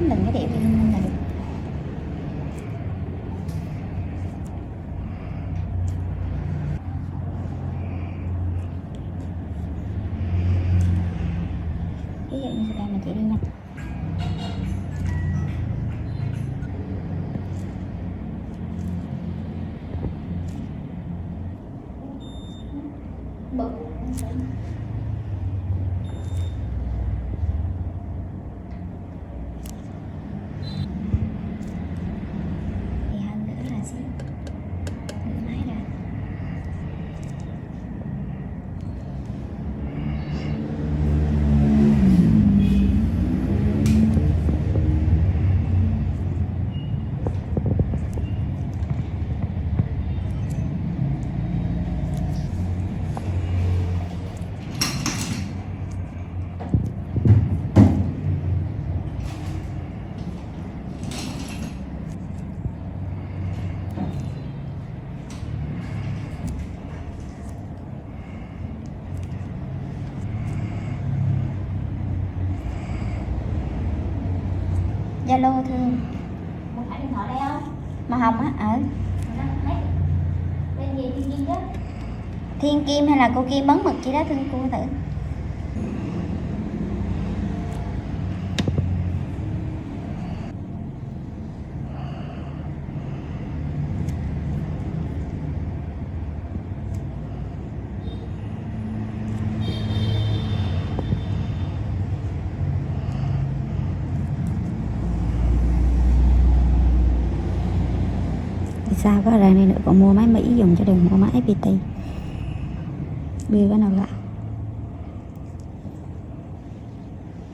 đừng cái điểm là được. Ví dụ như đây mà chị đi nha. Bự. Thì hơn nữa là sẽ mở máy ra. Zalo thương. Một phải điện thoại đây không? Màu hồng á, Bên gì Thiên Kim chứ? Thiên Kim hay là cô Kim bấn mực chị đó thương cô thử. Sao có ra này nữa, còn mua máy Mỹ dùng cho đừng mua máy FPT. Bia cái nào lạ.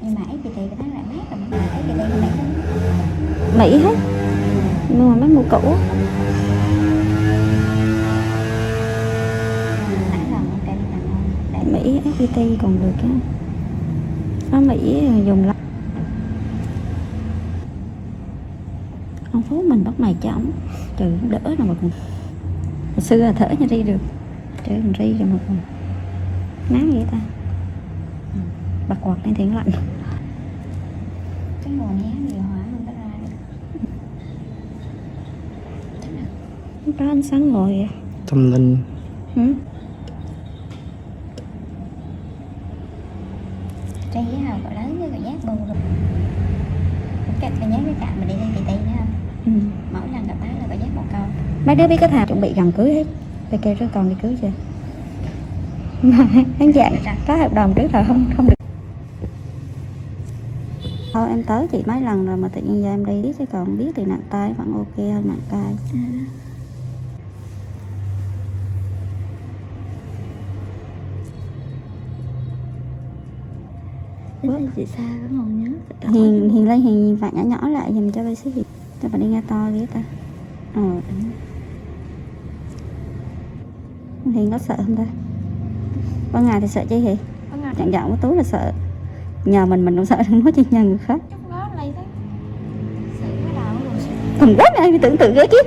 Nhưng mà FPT cái tháng lại mát rồi, mà FPT nó mát lắm. Mỹ hết. Nhưng mà mấy mua cũ. Mỹ FPT còn được á. Nó Mỹ dùng lắm. Ông Phú mình bắt mày cho ổng trừ đỡ nào mà còn hồi xưa là thở như đi được trừ còn ri rồi mà còn nán vậy ta. Bật quạt lên thì lạnh cái nguồn nhán điều hòa không có ra được. Đó ánh sáng ngồi vậy tâm linh. Trang giấy hào cậu lớn với cậu giác bù rồi. Cách cậu nhớ cái cạm mình đi lên kỳ tì nữa không? Mỗi lần gặp bác là cậu giác một câu. Mấy đứa biết cái thà chuẩn bị gần cưới hết. Bây kêu rồi còn đi cưới chưa? Mà anh dạng có hợp đồng trước rồi không được. Thôi em tới chị mấy lần rồi mà tự nhiên giờ em đi chứ còn biết thì nặng tay vẫn ok hơn nặng tay. Bữa chị xa có còn nhớ. Hiền lên Hiền vặn nhỏ nhỏ lại dùm cho bác sĩ Hiền. Cho bà đi nghe to đi ta. Hiền có sợ không ta? Ban ngày thì sợ chứ Hiền? Chẳng dạo cái túi là sợ. Nhờ mình cũng sợ không nói chuyện nhờ người khác. Thằng quá này bị tưởng tượng ghê chứ.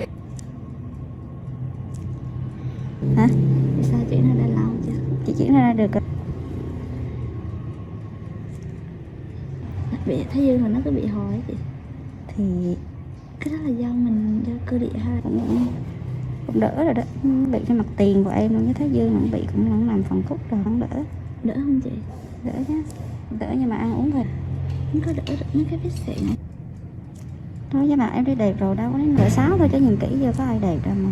Hả? Sao chị nó đã lâu chưa? Chị chuyển ra được rồi. Bị thấy Dương là nó cứ bị hồi chị. Thì Cái đó là do mình, do cơ địa hay là cũng đỡ rồi đó. Bị cái mặt tiền của em luôn, cái Thái Dương cũng bị cũng làm phần khúc rồi không đỡ. đỡ không chị? Đỡ chứ. Đỡ nhưng mà ăn uống thôi. Không có đỡ được mấy cái vết sẹo này. Thôi chứ mà em đi đẹp rồi đâu có đến nửa 6 thôi chứ nhìn kỹ vô có ai đẹp đâu mà.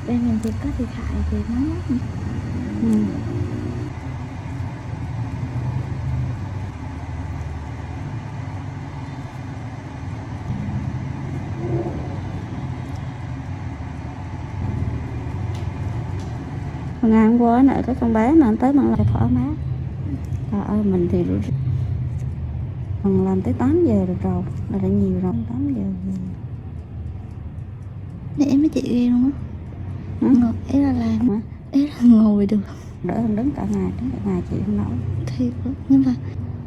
Bên mình thì có thiệt hại thì nó mất. Ngày hôm qua nợ có con bé mà anh tới bằng lại thoải mái. Trời ơi mình thì còn làm tới 8 giờ được rồi, là đã nhiều rồi. 8 giờ Để em với chị ghi luôn á. Ngồi, ý là làm hả? Ý là ngồi được. Đỡ hơn đứng cả ngày chị không nổi. Thiệt đó. Nhưng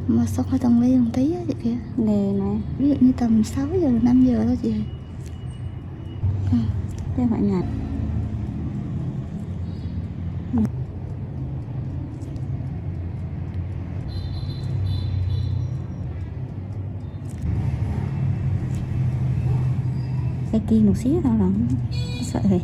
mà sao khỏi tầng ly một tí á chị kìa. Nè này, Ví dụ như tầm 6 giờ 5 giờ thôi chị. chứ không phải ngày. tiên một xíu thôi là sợ rồi.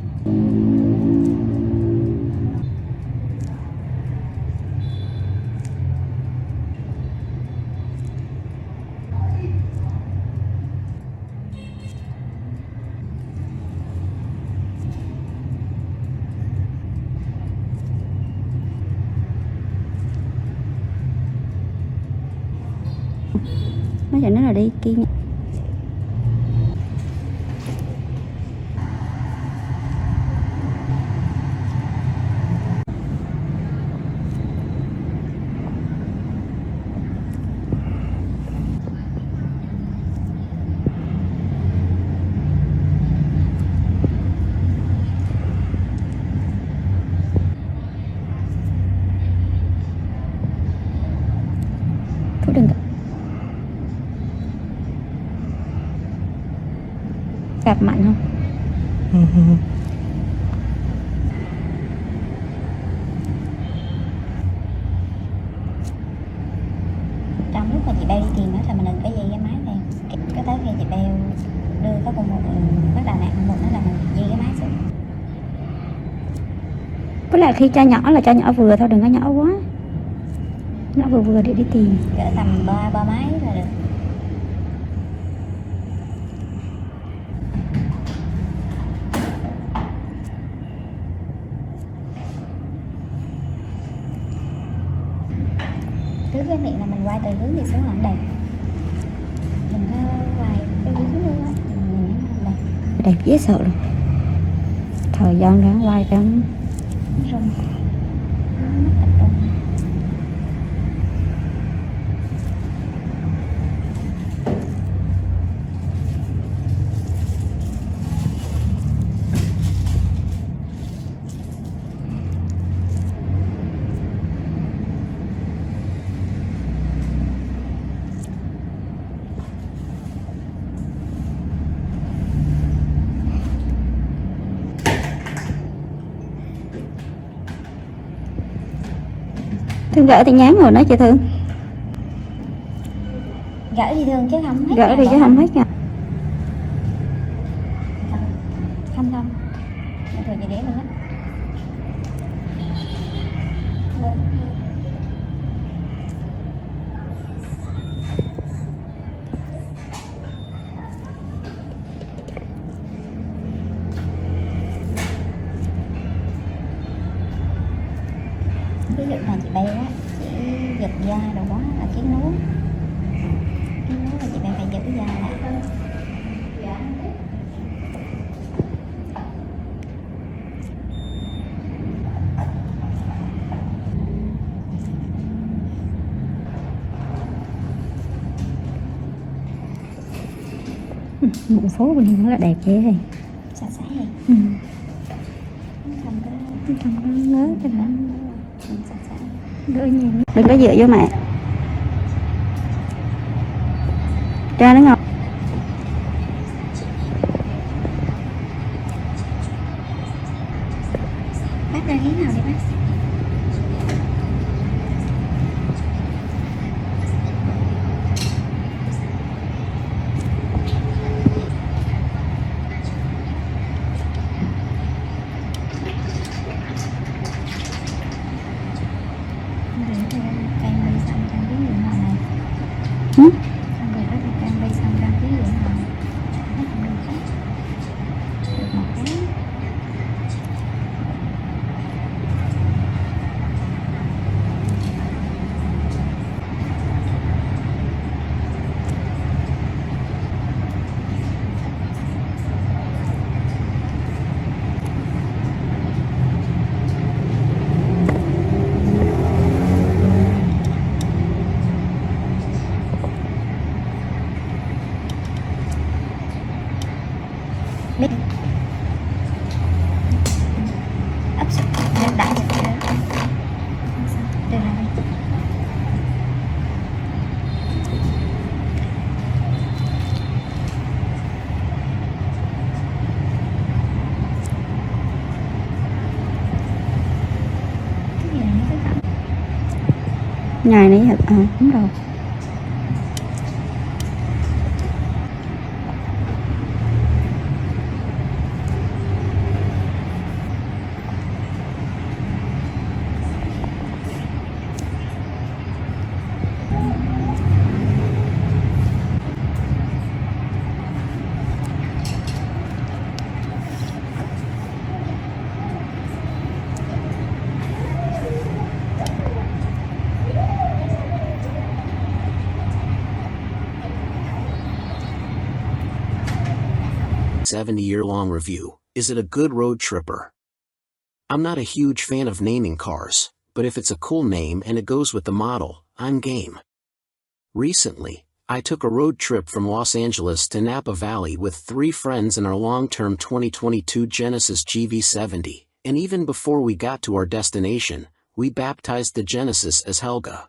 Nói chuyện nó là đi kia nha. Thôi đừng gặp mạnh không? Trong lúc mà chị Beo đi tìm đó là mình đừng có dây cái máy này. Cái tới khi chị Beo đưa có con một bắt đầu nạt một nó là mình dây cái máy xuống. Với lại khi cho nhỏ là cho nhỏ vừa thôi, đừng có nhỏ quá. Nó vừa vừa để đi tìm. Cỡ tầm ba máy là được. Cứ cái miệng là mình quay từ hướng đi xuống là đẹp. Đừng có quay cái hướng luôn á. Đẹp dễ sợ luôn. Thời gian ráng quay cho nó rung. Nó tập trung. Thương gỡ tin nhắn rồi đó chị Thương. Gỡ đi Thương chứ không hết. Gỡ đi chứ không hết nha. Không không. Rồi chị để luôn á. Ví dụ là chị Beo á, chỉ giật da đồ quá là khiến nối. Khiến nối là chị Beo phải giữ da lại. Một phố bên đây nó là đẹp vậy hay. Sạch sẽ vậy. Không có ngớ cái đó. Đừng có dựa vô mẹ. Ra nó ngọc. Bác ra ghế nào đi bác? Biết ấp sụp đại được rồi. Được rồi. Cái gì này nó cái cọng. Ngày này hả? Đúng rồi. 70-year-long review. Is it a good road tripper? I'm not a huge fan of naming cars, but if it's a cool name and it goes with the model, I'm game. Recently, I took a road trip from Los Angeles to Napa Valley with 3 friends in our long-term 2022 Genesis GV70, and even before we got to our destination, we baptized the Genesis as Helga.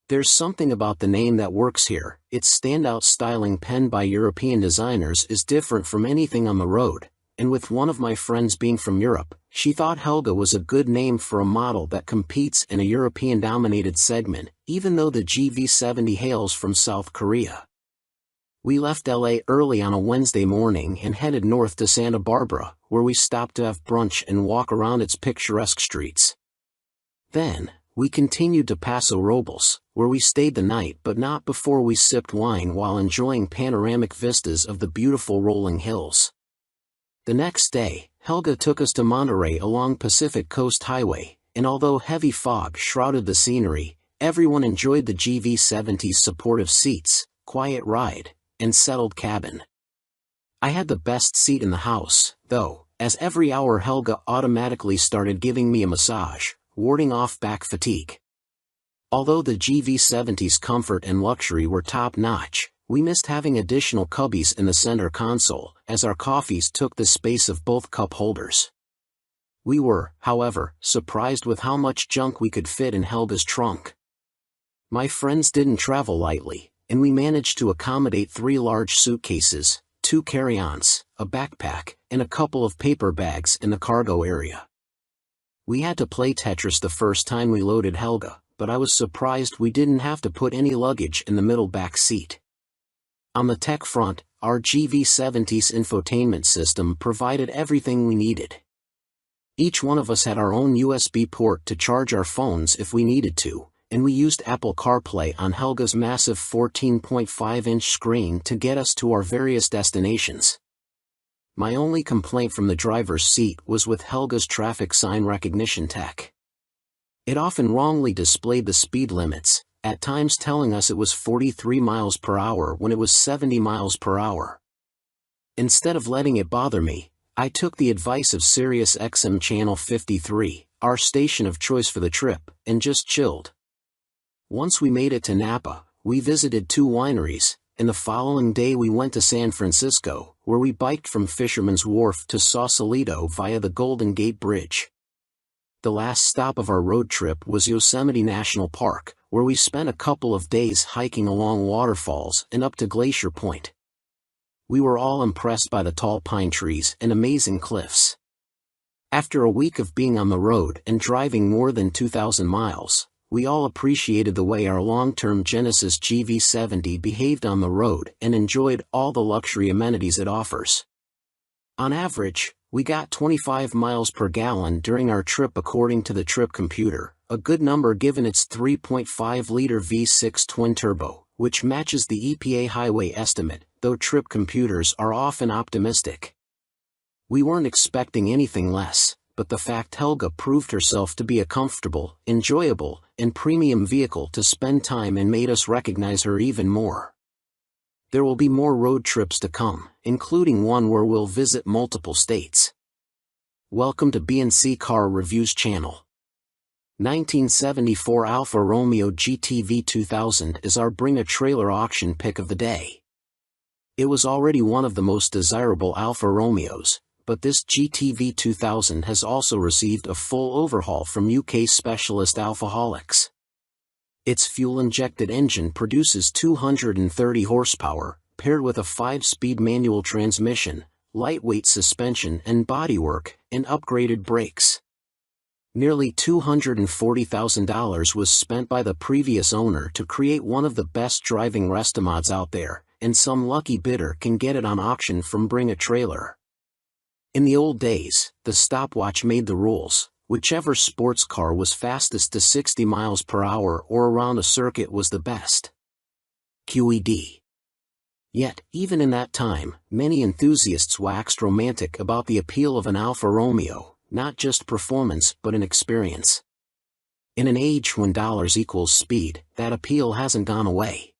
There's something about the name that works here. Its standout styling penned by European designers is different from anything on the road, and with one of my friends being from Europe, she thought Helga was a good name for a model that competes in a European-dominated segment, even though the GV70 hails from South Korea. We left LA early on a Wednesday morning and headed north to Santa Barbara, where we stopped to have brunch and walk around its picturesque streets. Then, we continued to Paso Robles, where we stayed the night but not before we sipped wine while enjoying panoramic vistas of the beautiful rolling hills. The next day, Helga took us to Monterey along Pacific Coast Highway, and although heavy fog shrouded the scenery, everyone enjoyed the GV70's supportive seats, quiet ride, and settled cabin. I had the best seat in the house, though, as every hour Helga automatically started giving me a massage, warding off back fatigue. Although the GV70's comfort and luxury were top-notch, we missed having additional cubbies in the center console, as our coffees took the space of both cup holders. We were, however, surprised with how much junk we could fit in Helga's trunk. My friends didn't travel lightly, and we managed to accommodate 3 large suitcases, 2 carry-ons, a backpack, and a couple of paper bags in the cargo area. We had to play Tetris the first time we loaded Helga, but I was surprised we didn't have to put any luggage in the middle back seat. On the tech front, our GV70's infotainment system provided everything we needed. Each one of us had our own USB port to charge our phones if we needed to, and we used Apple CarPlay on Helga's massive 14.5-inch screen to get us to our various destinations. My only complaint from the driver's seat was with Helga's traffic sign recognition tech. It often wrongly displayed the speed limits, at times telling us it was 43 miles per hour when it was 70 miles per hour. Instead of letting it bother me, I took the advice of Sirius XM Channel 53, our station of choice for the trip, and just chilled. Once we made it to Napa, we visited 2 wineries, and the following day we went to San Francisco, where we biked from Fisherman's Wharf to Sausalito via the Golden Gate Bridge. The last stop of our road trip was Yosemite National Park, where we spent a couple of days hiking along waterfalls and up to Glacier Point. We were all impressed by the tall pine trees and amazing cliffs. After a week of being on the road and driving more than 2,000 miles, we all appreciated the way our long-term Genesis GV70 behaved on the road and enjoyed all the luxury amenities it offers. On average, we got 25 miles per gallon during our trip according to the trip computer, a good number given its 3.5-liter V6 twin-turbo, which matches the EPA highway estimate, though trip computers are often optimistic. We weren't expecting anything less, but the fact Helga proved herself to be a comfortable, enjoyable, and premium vehicle to spend time in made us recognize her even more. There will be more road trips to come, including one where we'll visit multiple states. Welcome to BNC Car Reviews channel. 1974 Alfa Romeo GT V2000 is our Bring a Trailer auction pick of the day. It was already one of the most desirable Alfa Romeos, but this GT V2000 has also received a full overhaul from UK specialist Alfaholics. Its fuel-injected engine produces 230 horsepower, paired with a 5-speed manual transmission, lightweight suspension and bodywork, and upgraded brakes. Nearly $240,000 was spent by the previous owner to create one of the best driving Restomods out there, and some lucky bidder can get it on auction from Bring a Trailer. In the old days, the stopwatch made the rules. Whichever sports car was fastest to 60 miles per hour or around a circuit was the best. QED. Yet, even in that time, many enthusiasts waxed romantic about the appeal of an Alfa Romeo, not just performance but an experience. In an age when dollars equals speed, that appeal hasn't gone away.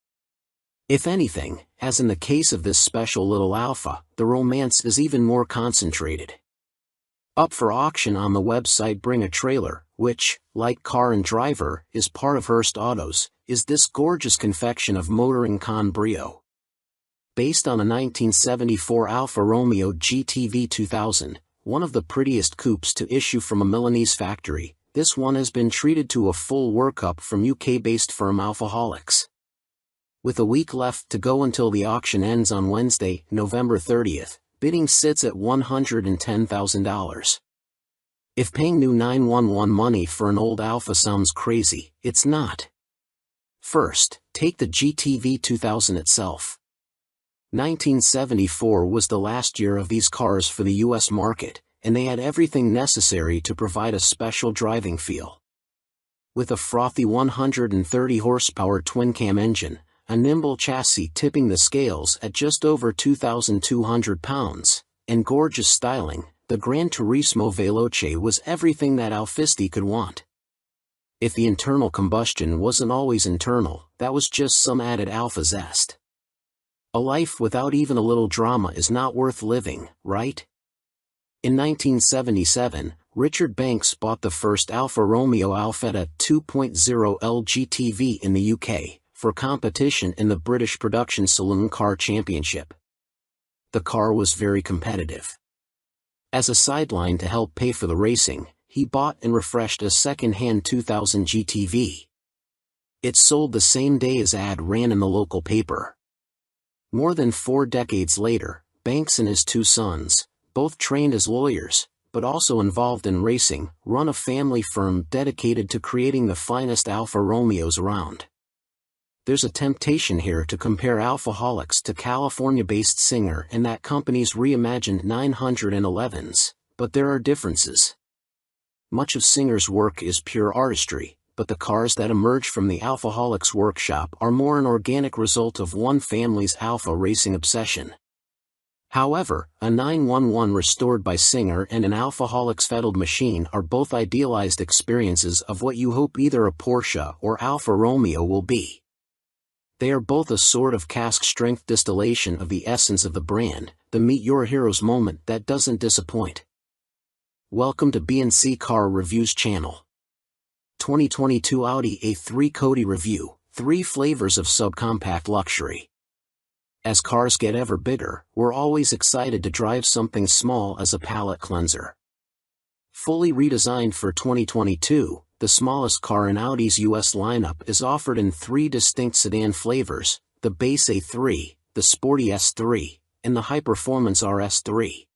If anything, as in the case of this special little Alfa, the romance is even more concentrated. Up for auction on the website Bring a Trailer, which, like Car and Driver, is part of Hearst Autos, is this gorgeous confection of motoring con brio. Based on a 1974 Alfa Romeo GTV 2000, one of the prettiest coupes to issue from a Milanese factory, this one has been treated to a full workup from UK-based firm Alfaholics. With a week left to go until the auction ends on Wednesday, November 30th, bidding sits at $110,000. If paying new 911 money for an old Alfa sounds crazy, it's not. First, take the GTV 2000 itself. 1974 was the last year of these cars for the US market, and they had everything necessary to provide a special driving feel. With a frothy 130 horsepower twin-cam engine, a nimble chassis tipping the scales at just over 2,200 pounds, and gorgeous styling, the Gran Turismo Veloce was everything that Alfisti could want. If the internal combustion wasn't always internal, that was just some added Alfa zest. A life without even a little drama is not worth living, right? In 1977, Richard Banks bought the first Alfa Romeo Alfetta 2.0 LGTV in the UK, for competition in the British Production Saloon Car Championship. The car was very competitive. As a sideline to help pay for the racing, he bought and refreshed a second-hand 2000 GTV. It sold the same day as ad ran in the local paper. More than 4 decades later, Banks and his 2 sons, both trained as lawyers, but also involved in racing, run a family firm dedicated to creating the finest Alfa Romeos around. There's a temptation here to compare Alfaholics to California-based Singer and that company's reimagined 911s, but there are differences. Much of Singer's work is pure artistry, but the cars that emerge from the Alfaholics workshop are more an organic result of one family's Alfa racing obsession. However, a 911 restored by Singer and an Alfaholics-fettled machine are both idealized experiences of what you hope either a Porsche or Alfa Romeo will be. They are both a sort of cask-strength distillation of the essence of the brand, the meet your heroes moment that doesn't disappoint. Welcome to B&C Car Reviews channel. 2022 Audi A3 Cody Review, 3 flavors of subcompact luxury. As cars get ever bigger, we're always excited to drive something small as a palate cleanser. Fully redesigned for 2022, the smallest car in Audi's US lineup is offered in 3 distinct sedan flavors, the base A3, the sporty S3, and the high-performance RS3.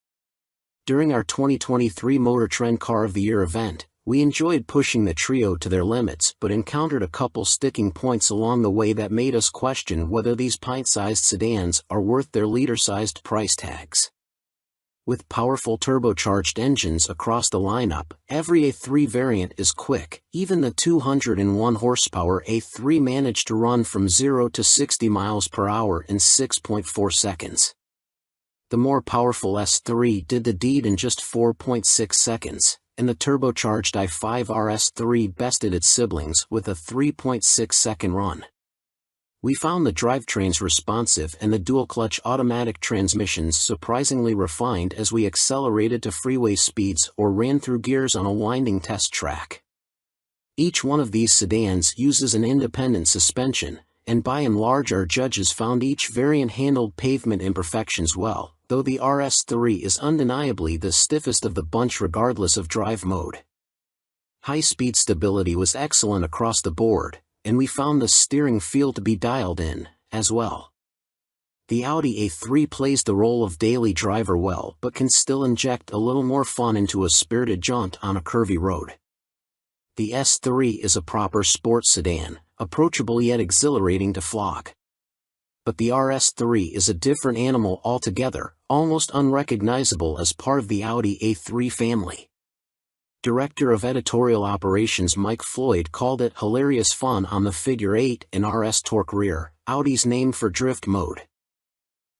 During our 2023 Motor Trend Car of the Year event, we enjoyed pushing the trio to their limits but encountered a couple sticking points along the way that made us question whether these pint-sized sedans are worth their liter-sized price tags. With powerful turbocharged engines across the lineup, every A3 variant is quick. Even the 201 horsepower A3 managed to run from 0 to 60 miles per hour in 6.4 seconds. The more powerful S3 did the deed in just 4.6 seconds, and the turbocharged i5 RS3 bested its siblings with a 3.6-second run. We found the drivetrains responsive and the dual-clutch automatic transmissions surprisingly refined as we accelerated to freeway speeds or ran through gears on a winding test track. Each one of these sedans uses an independent suspension, and by and large our judges found each variant handled pavement imperfections well, though the RS3 is undeniably the stiffest of the bunch regardless of drive mode. High-speed stability was excellent across the board, and we found the steering feel to be dialed in, as well. The Audi A3 plays the role of daily driver well but can still inject a little more fun into a spirited jaunt on a curvy road. The S3 is a proper sports sedan, approachable yet exhilarating to flog. But the RS3 is a different animal altogether, almost unrecognizable as part of the Audi A3 family. Director of Editorial Operations Mike Floyd called it hilarious fun on the figure 8 and RS torque rear, Audi's name for drift mode.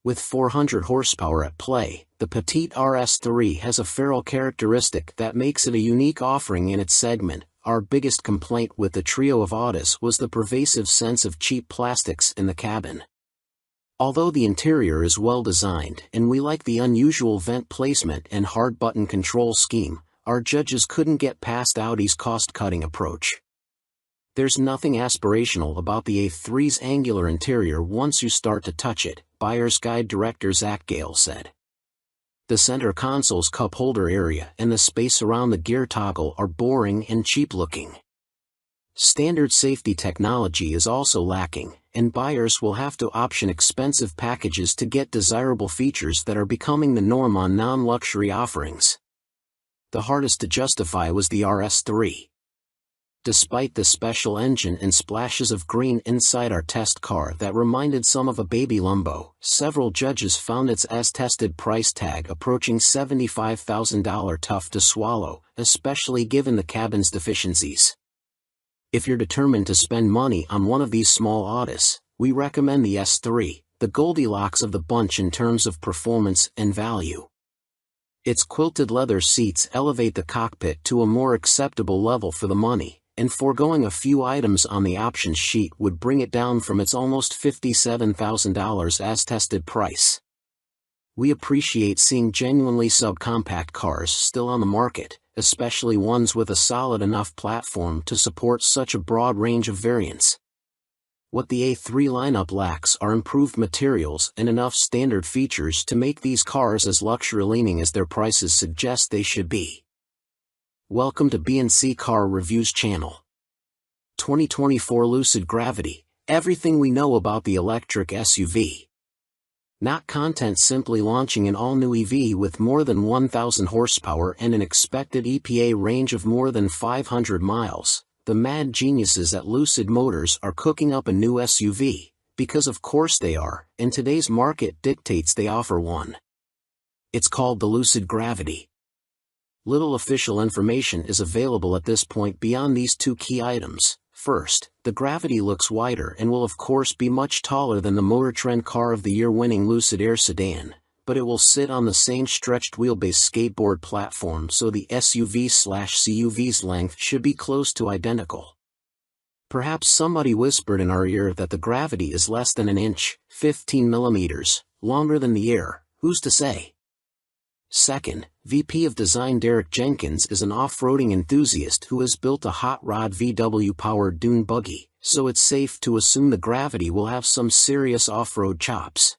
With 400 horsepower at play, the petite RS3 has a feral characteristic that makes it a unique offering in its segment. Our biggest complaint with the trio of Audis was the pervasive sense of cheap plastics in the cabin. Although the interior is well designed and we like the unusual vent placement and hard button control scheme, our judges couldn't get past Audi's cost-cutting approach. There's nothing aspirational about the A3's angular interior once you start to touch it, Buyer's Guide director Zach Gale said. The center console's cup holder area and the space around the gear toggle are boring and cheap-looking. Standard safety technology is also lacking, and buyers will have to option expensive packages to get desirable features that are becoming the norm on non-luxury offerings. The hardest to justify was the RS3. Despite the special engine and splashes of green inside our test car that reminded some of a baby Lumbo, several judges found its as-tested price tag approaching $75,000 tough to swallow, especially given the cabin's deficiencies. If you're determined to spend money on one of these small Audis, we recommend the S3, the Goldilocks of the bunch in terms of performance and value. Its quilted leather seats elevate the cockpit to a more acceptable level for the money, and foregoing a few items on the options sheet would bring it down from its almost $57,000 as-tested price. We appreciate seeing genuinely subcompact cars still on the market, especially ones with a solid enough platform to support such a broad range of variants. What the A3 lineup lacks are improved materials and enough standard features to make these cars as luxury-leaning as their prices suggest they should be. Welcome to B&C Car Reviews channel. 2024 Lucid Gravity, everything we know about the electric SUV. Not content simply launching an all-new EV with more than 1,000 horsepower and an expected EPA range of more than 500 miles. The mad geniuses at Lucid Motors are cooking up a new SUV, because of course they are, and today's market dictates they offer one. It's called the Lucid Gravity. Little official information is available at this point beyond these two key items. First, the Gravity looks wider and will of course be much taller than the Motor Trend Car of the Year winning Lucid Air sedan, but it will sit on the same stretched wheelbase skateboard platform, so the SUV/CUV's length should be close to identical. Perhaps somebody whispered in our ear that the Gravity is less than an inch, 15 millimeters, longer than the Air. Who's to say? Second, VP of Design Derek Jenkins is an off-roading enthusiast who has built a hot rod VW-powered dune buggy, so it's safe to assume the Gravity will have some serious off-road chops.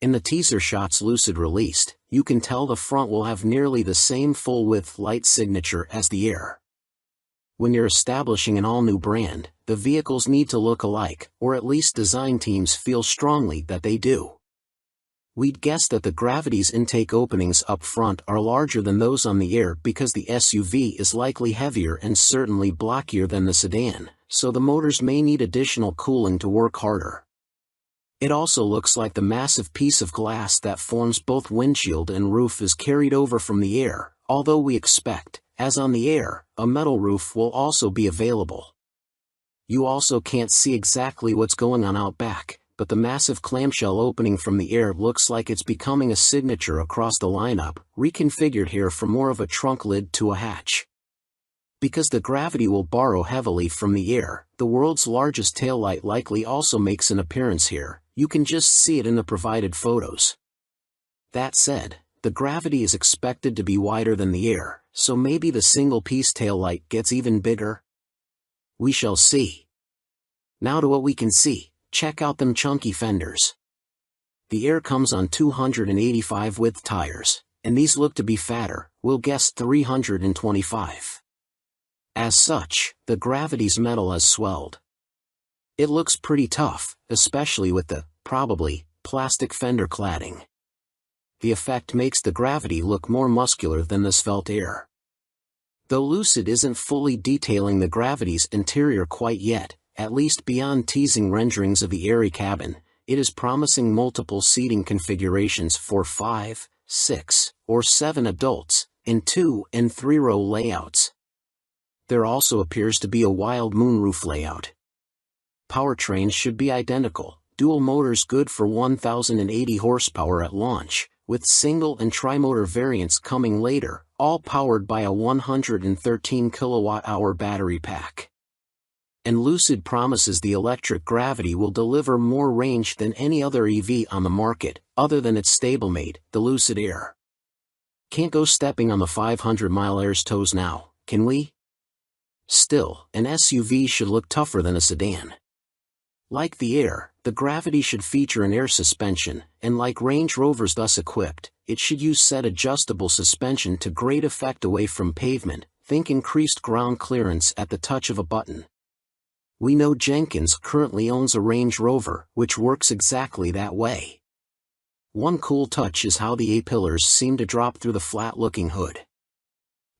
In the teaser shots Lucid released, you can tell the front will have nearly the same full-width light signature as the Air. When you're establishing an all-new brand, the vehicles need to look alike, or at least design teams feel strongly that they do. We'd guess that the Gravity's intake openings up front are larger than those on the Air because the SUV is likely heavier and certainly blockier than the sedan, so the motors may need additional cooling to work harder. It also looks like the massive piece of glass that forms both windshield and roof is carried over from the Air, although we expect, as on the Air, a metal roof will also be available. You also can't see exactly what's going on out back, but the massive clamshell opening from the Air looks like it's becoming a signature across the lineup, reconfigured here from more of a trunk lid to a hatch. Because the Gravity will borrow heavily from the Air, the world's largest taillight likely also makes an appearance here. You can just see it in the provided photos. That said, the Gravity is expected to be wider than the Air, so maybe the single-piece taillight gets even bigger? We shall see. Now to what we can see. Check out them chunky fenders. The Air comes on 285 width tires, and these look to be fatter, we'll guess 325. As such, the Gravity's metal has swelled. It looks pretty tough, especially with the, probably, plastic fender cladding. The effect makes the Gravity look more muscular than the svelte Air. Though Lucid isn't fully detailing the Gravity's interior quite yet, at least beyond teasing renderings of the airy cabin, it is promising multiple seating configurations for 5, 6, or 7 adults, in 2- and 3-row layouts. There also appears to be a wild moonroof layout. Powertrains should be identical, dual motors good for 1,080 horsepower at launch, with single and tri-motor variants coming later, all powered by a 113 kilowatt-hour battery pack. And Lucid promises the electric Gravity will deliver more range than any other EV on the market, other than its stablemate, the Lucid Air. Can't go stepping on the 500-mile Air's toes now, can we? Still, an SUV should look tougher than a sedan. Like the Air, the Gravity should feature an air suspension, and like Range Rover's thus equipped, it should use set-adjustable suspension to great effect away from pavement, think increased ground clearance at the touch of a button. We know Jenkins currently owns a Range Rover, which works exactly that way. One cool touch is how the A-pillars seem to drop through the flat-looking hood.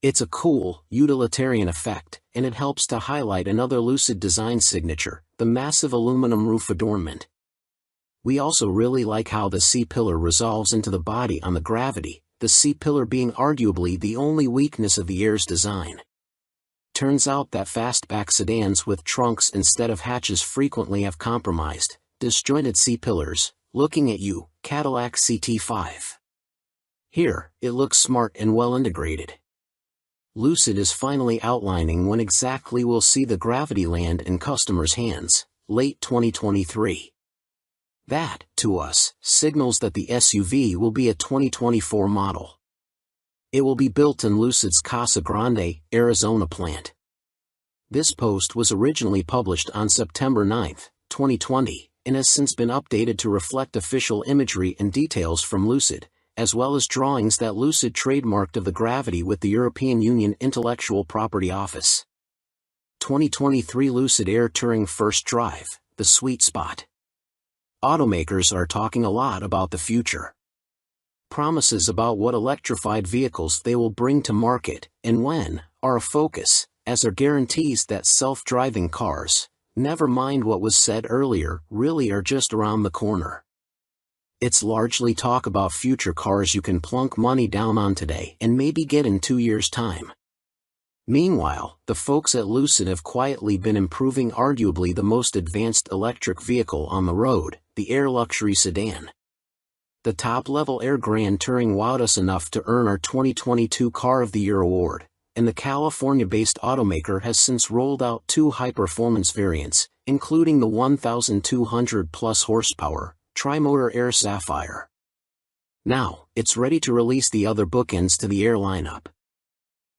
It's a cool, utilitarian effect, and it helps to highlight another Lucid design signature, the massive aluminum roof adornment. We also really like how the C-pillar resolves into the body on the Gravity, the C-pillar being arguably the only weakness of the Air's design. Turns out that fastback sedans with trunks instead of hatches frequently have compromised, disjointed C-pillars. Looking at you, Cadillac CT5. Here, it looks smart and well integrated. Lucid is finally outlining when exactly we'll see the Gravity land in customers' hands, late 2023. That, to us, signals that the SUV will be a 2024 model. It will be built in Lucid's Casa Grande, Arizona plant. This post was originally published on September 9, 2020, and has since been updated to reflect official imagery and details from Lucid, as well as drawings that Lucid trademarked of the Gravity with the European Union Intellectual Property Office. 2023 Lucid Air Touring First Drive, the sweet spot. Automakers are talking a lot about the future. Promises about what electrified vehicles they will bring to market, and when, are a focus, as are guarantees that self-driving cars, never mind what was said earlier, really are just around the corner. It's largely talk about future cars you can plunk money down on today and maybe get in 2 years' time. Meanwhile, the folks at Lucid have quietly been improving arguably the most advanced electric vehicle on the road, the Air luxury sedan. The top-level Air Grand Touring wowed us enough to earn our 2022 Car of the Year award, and the California-based automaker has since rolled out 2 high-performance variants, including the 1,200-plus horsepower, Tri-Motor Air Sapphire. Now, it's ready to release the other bookends to the Air lineup.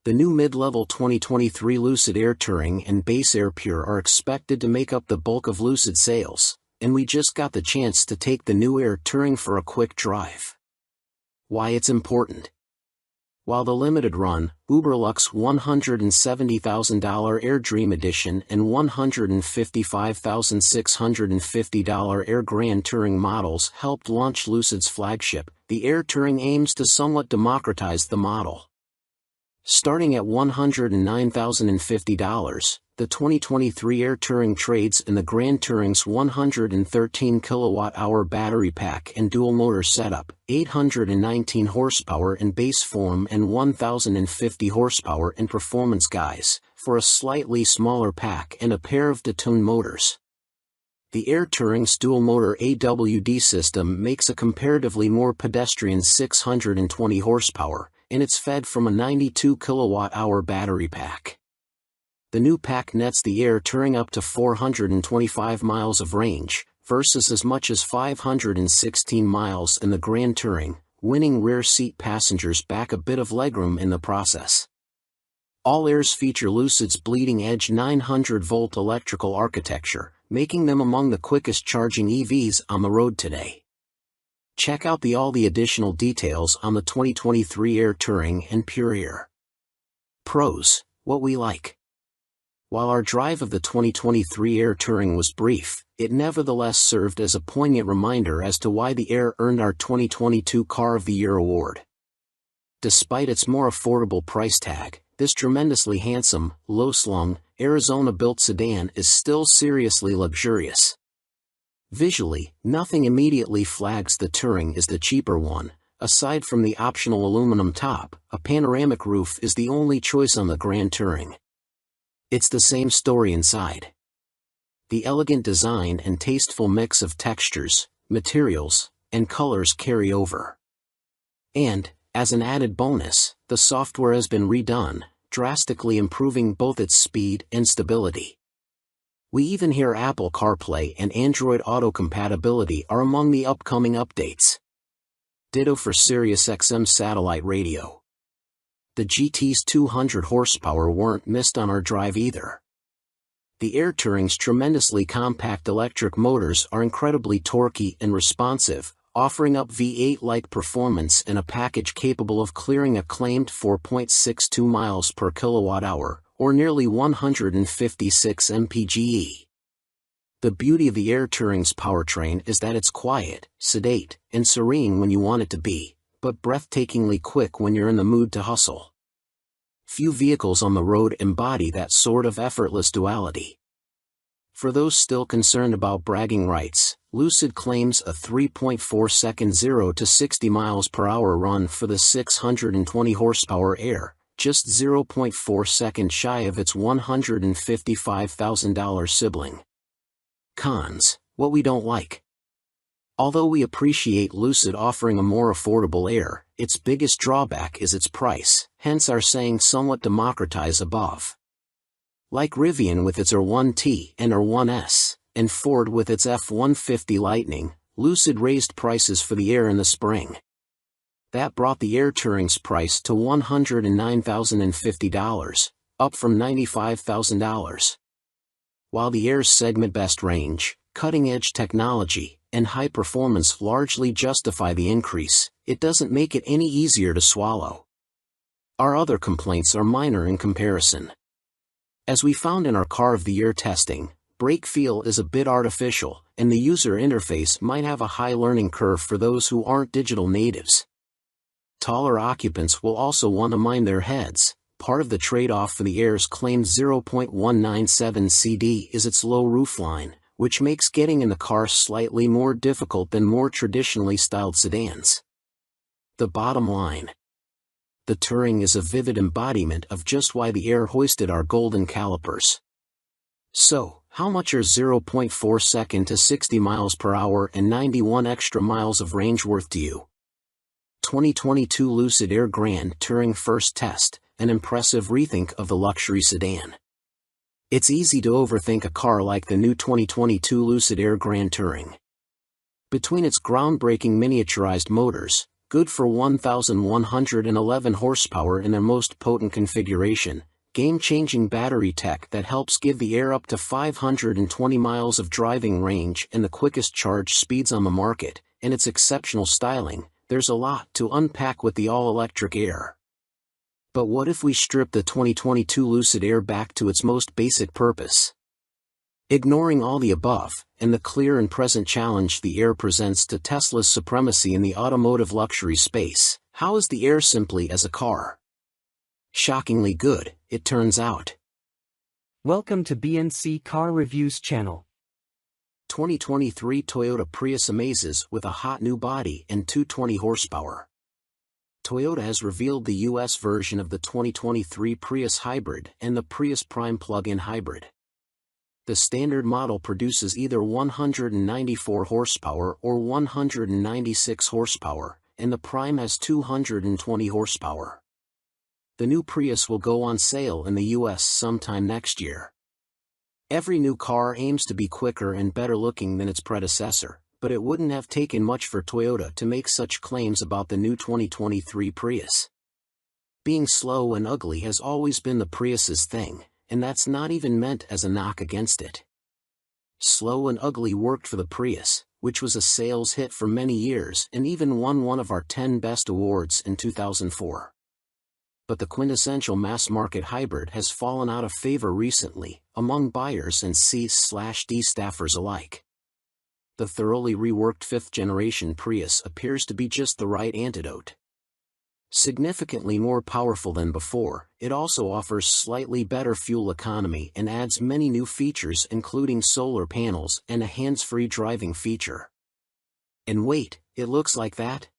The new mid-level 2023 Lucid Air Touring and Base Air Pure are expected to make up the bulk of Lucid sales, and we just got the chance to take the new Air Touring for a quick drive. Why it's important. While the limited run, Uberlux $170,000 Air Dream Edition and $155,650 Air Grand Touring models helped launch Lucid's flagship, the Air Touring aims to somewhat democratize the model. Starting at $109,050, the 2023 Air Touring trades in the Grand Touring's 113 kWh battery pack and dual-motor setup, 819 horsepower in base form and 1,050 horsepower in performance guise, for a slightly smaller pack and a pair of detuned motors. The Air Touring's dual-motor AWD system makes a comparatively more pedestrian 620 horsepower, and it's fed from a 92 kWh battery pack. The new pack nets the Air Touring up to 425 miles of range, versus as much as 516 miles in the Grand Touring, winning rear seat passengers back a bit of legroom in the process. All Airs feature Lucid's bleeding-edge 900-volt electrical architecture, making them among the quickest charging EVs on the road today. Check out all the additional details on the 2023 Air Touring and Pure Air. Pros, what we like. While our drive of the 2023 Air Touring was brief, it nevertheless served as a poignant reminder as to why the Air earned our 2022 Car of the Year award. Despite its more affordable price tag, this tremendously handsome, low-slung, Arizona-built sedan is still seriously luxurious. Visually, nothing immediately flags the Touring as the cheaper one. Aside from the optional aluminum top, a panoramic roof is the only choice on the Grand Touring. It's the same story inside. The elegant design and tasteful mix of textures, materials, and colors carry over. And, as an added bonus, the software has been redone, drastically improving both its speed and stability. We even hear Apple CarPlay and Android Auto compatibility are among the upcoming updates. Ditto for SiriusXM satellite radio. The GT's 200 horsepower weren't missed on our drive either. The Air Touring's tremendously compact electric motors are incredibly torquey and responsive, offering up V8-like performance in a package capable of clearing a claimed 4.62 miles per kilowatt-hour, or nearly 156 mpge. The beauty of the Air Touring's powertrain is that it's quiet, sedate, and serene when you want it to be, but breathtakingly quick when you're in the mood to hustle. Few vehicles on the road embody that sort of effortless duality. For those still concerned about bragging rights, Lucid claims a 3.4-second 0 to 60 miles per hour run for the 620 horsepower Air, just 0.4 seconds shy of its $155,000 sibling. Cons: what we don't like. Although we appreciate Lucid offering a more affordable Air, its biggest drawback is its price, hence our saying somewhat democratize above. Like Rivian with its R1T and R1S, and Ford with its F-150 Lightning, Lucid raised prices for the Air in the spring. That brought the Air Touring's price to $109,050, up from $95,000. While the Air's segment-best range, cutting-edge technology, and high performance largely justify the increase, it doesn't make it any easier to swallow. Our other complaints are minor in comparison. As we found in our Car of the Year testing, brake feel is a bit artificial, and the user interface might have a high learning curve for those who aren't digital natives. Taller occupants will also want to mind their heads. Part of the trade-off for the Air's claimed 0.197 CD is its low roofline, which makes getting in the car slightly more difficult than more traditionally styled sedans. The bottom line: the Touring is a vivid embodiment of just why the Air hoisted our golden calipers. So, how much are 0.4 second to 60 miles per hour and 91 extra miles of range worth to you? 2022 Lucid Air Grand Touring First Test, an impressive rethink of the luxury sedan. It's easy to overthink a car like the new 2022 Lucid Air Grand Touring. Between its groundbreaking miniaturized motors, good for 1,111 horsepower in their most potent configuration, game-changing battery tech that helps give the Air up to 520 miles of driving range and the quickest charge speeds on the market, and its exceptional styling, there's a lot to unpack with the all-electric Air. But what if we strip the 2022 Lucid Air back to its most basic purpose? Ignoring all the above, and the clear and present challenge the Air presents to Tesla's supremacy in the automotive luxury space, how is the Air simply as a car? Shockingly good, it turns out. Welcome to BNC Car Reviews channel. 2023 Toyota Prius amazes with a hot new body and 220 horsepower. Toyota has revealed the US version of the 2023 Prius Hybrid and the Prius Prime plug-in hybrid. The standard model produces either 194 horsepower or 196 horsepower, and the Prime has 220 horsepower. The new Prius will go on sale in the US sometime next year. Every new car aims to be quicker and better looking than its predecessor, but it wouldn't have taken much for Toyota to make such claims about the new 2023 Prius. Being slow and ugly has always been the Prius's thing, and that's not even meant as a knock against it. Slow and ugly worked for the Prius, which was a sales hit for many years and even won one of our 10 best awards in 2004. But the quintessential mass-market hybrid has fallen out of favor recently, among buyers and C/D staffers alike. The thoroughly reworked 5th-generation Prius appears to be just the right antidote. Significantly more powerful than before, it also offers slightly better fuel economy and adds many new features including solar panels and a hands-free driving feature. And wait, it looks like that?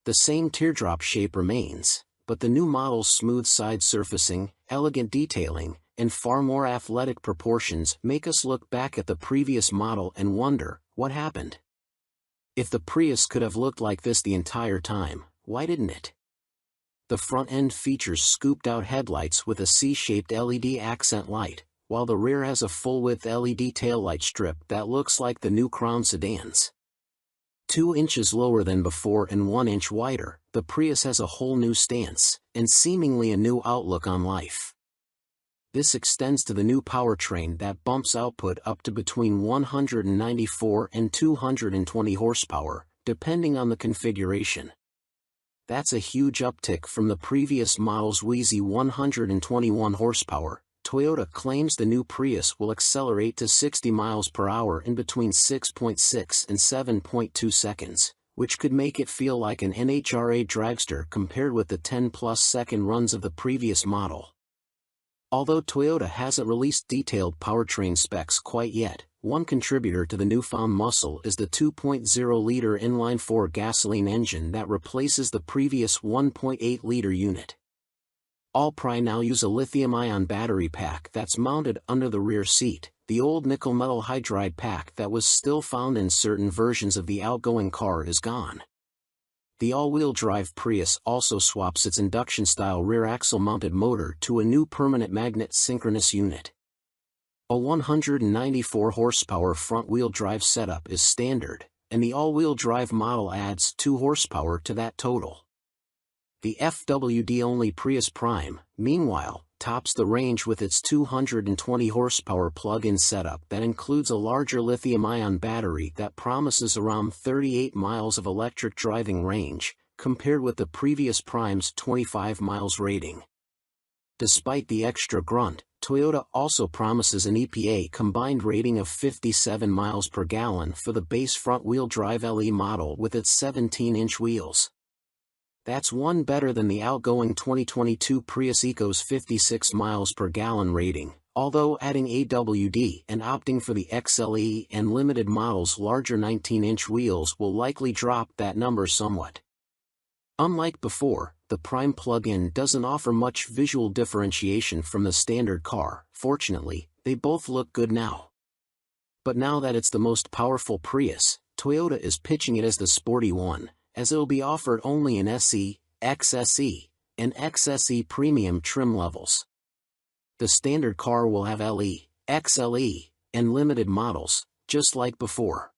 The same teardrop shape remains, but the new model's smooth side surfacing, elegant detailing, and far more athletic proportions make us look back at the previous model and wonder, what happened? If the Prius could have looked like this the entire time, why didn't it? The front end features scooped-out headlights with a C-shaped LED accent light, while the rear has a full-width LED taillight strip that looks like the new Crown sedans. 2 inches lower than before and 1 inch wider, the Prius has a whole new stance, and seemingly a new outlook on life. This extends to the new powertrain that bumps output up to between 194 and 220 horsepower, depending on the configuration. That's a huge uptick from the previous model's wheezy 121 horsepower. Toyota claims the new Prius will accelerate to 60 miles per hour in between 6.6 and 7.2 seconds, which could make it feel like an NHRA dragster compared with the 10-plus second runs of the previous model. Although Toyota hasn't released detailed powertrain specs quite yet, one contributor to the newfound muscle is the 2.0-liter inline-4 gasoline engine that replaces the previous 1.8-liter unit. All Pri now use a lithium-ion battery pack that's mounted under the rear seat. The old nickel-metal hydride pack that was still found in certain versions of the outgoing car is gone. The all-wheel drive Prius also swaps its induction-style rear axle-mounted motor to a new permanent magnet synchronous unit. A 194 horsepower front-wheel drive setup is standard, and the all-wheel drive model adds 2 horsepower to that total. The FWD-only Prius Prime, meanwhile, tops the range with its 220 horsepower plug-in setup that includes a larger lithium-ion battery that promises around 38 miles of electric driving range, compared with the previous Prime's 25 miles rating. Despite the extra grunt, Toyota also promises an EPA combined rating of 57 miles per gallon for the base front-wheel drive LE model with its 17-inch wheels. That's one better than the outgoing 2022 Prius Eco's 56 miles per gallon rating, although adding AWD and opting for the XLE and limited models' larger 19-inch wheels will likely drop that number somewhat. Unlike before, the Prime plug-in doesn't offer much visual differentiation from the standard car. Fortunately, they both look good now. But now that it's the most powerful Prius, Toyota is pitching it as the sporty one, as it'll be offered only in SE, XSE, and XSE premium trim levels. The standard car will have LE, XLE, and limited models, just like before.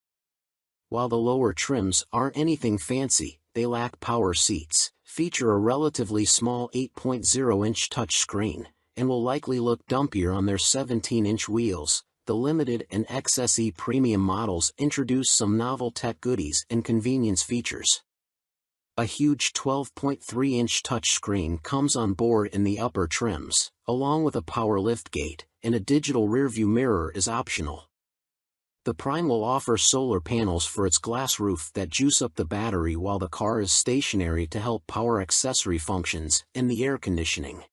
While the lower trims aren't anything fancy, they lack power seats, feature a relatively small 8.0-inch touchscreen, and will likely look dumpier on their 17-inch wheels. The limited and XSE premium models introduce some novel tech goodies and convenience features. A huge 12.3-inch touchscreen comes on board in the upper trims, along with a power liftgate, and a digital rearview mirror is optional. The Prime will offer solar panels for its glass roof that juice up the battery while the car is stationary to help power accessory functions and the air conditioning.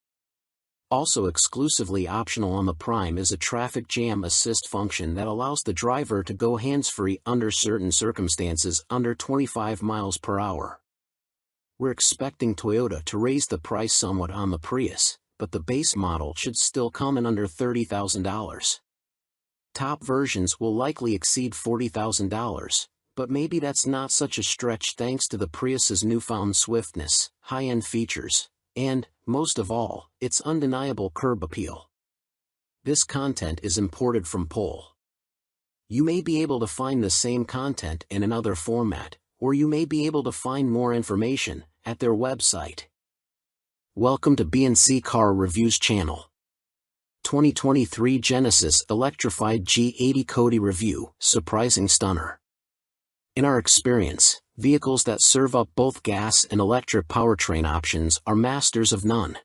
Also exclusively optional on the Prime is a traffic jam assist function that allows the driver to go hands-free under certain circumstances under 25 miles per hour. We're expecting Toyota to raise the price somewhat on the Prius, but the base model should still come in under $30,000. Top versions will likely exceed $40,000, but maybe that's not such a stretch thanks to the Prius's newfound swiftness, high-end features, and, most of all, its undeniable curb appeal. This content is imported from Poll. You may be able to find the same content in another format, or you may be able to find more information at their website. Welcome to B&C Car Reviews channel. 2023 Genesis Electrified G80 Kodi Review, Surprising Stunner. In our experience, vehicles that serve up both gas and electric powertrain options are masters of none.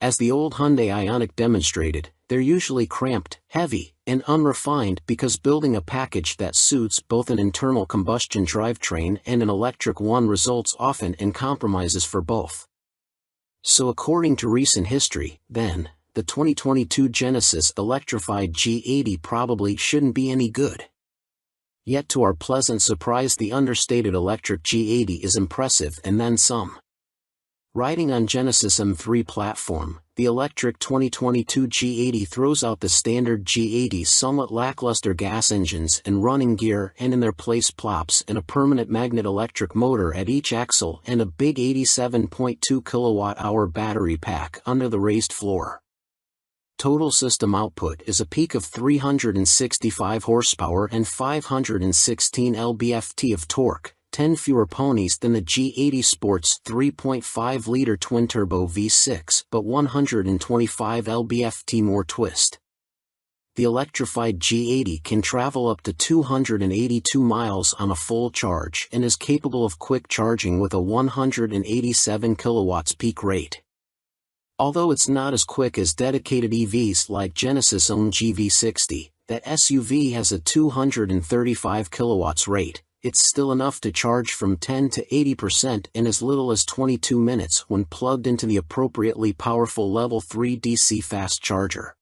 As the old Hyundai Ioniq demonstrated, they're usually cramped, heavy, and unrefined because building a package that suits both an internal combustion drivetrain and an electric one results often in compromises for both. So according to recent history, then, the 2022 Genesis Electrified G80 probably shouldn't be any good. Yet to our pleasant surprise, the understated electric G80 is impressive and then some. Riding on Genesis M3 platform, the electric 2022 G80 throws out the standard G80's somewhat lackluster gas engines and running gear and in their place plops in a permanent magnet electric motor at each axle and a big 87.2 kWh battery pack under the raised floor. Total system output is a peak of 365 horsepower and 516 lb-ft of torque, 10 fewer ponies than the G80 Sport's 3.5-liter twin-turbo V6 but 125 lb-ft more twist. The electrified G80 can travel up to 282 miles on a full charge and is capable of quick charging with a 187 kilowatts peak rate. Although it's not as quick as dedicated EVs like Genesis' own GV60, that SUV has a 235 kilowatts rate. It's still enough to charge from 10 to 80% in as little as 22 minutes when plugged into the appropriately powerful Level 3 DC fast charger.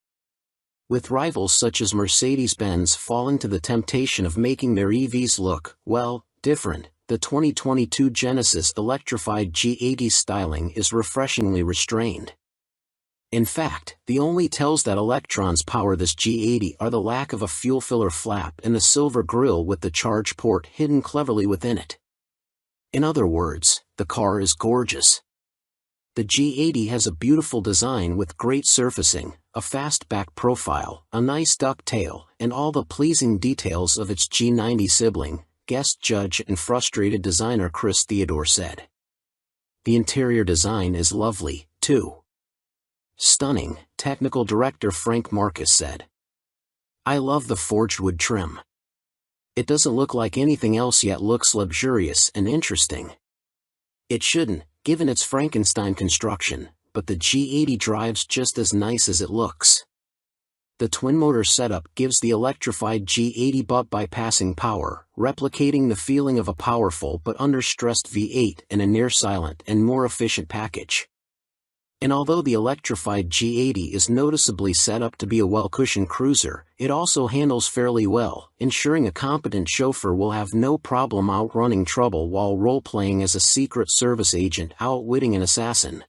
With rivals such as Mercedes-Benz falling to the temptation of making their EVs look, well, different, the 2022 Genesis electrified G80 styling is refreshingly restrained. In fact, the only tells that electrons power this G80 are the lack of a fuel filler flap and the silver grille with the charge port hidden cleverly within it. In other words, the car is gorgeous. The G80 has a beautiful design with great surfacing, a fast back profile, a nice duck tail, and all the pleasing details of its G90 sibling, guest judge and frustrated designer Chris Theodore said. The interior design is lovely, too. Stunning, technical director Frank Marcus said. I love the forged wood trim. It doesn't look like anything else yet looks luxurious and interesting. It shouldn't, given its Frankenstein construction, but the G80 drives just as nice as it looks. The twin-motor setup gives the electrified G80 butt-bypassing power, replicating the feeling of a powerful but under-stressed V8 in a near-silent and more efficient package. And although the electrified G80 is noticeably set up to be a well-cushioned cruiser, it also handles fairly well, ensuring a competent chauffeur will have no problem outrunning trouble while role-playing as a Secret Service agent outwitting an assassin.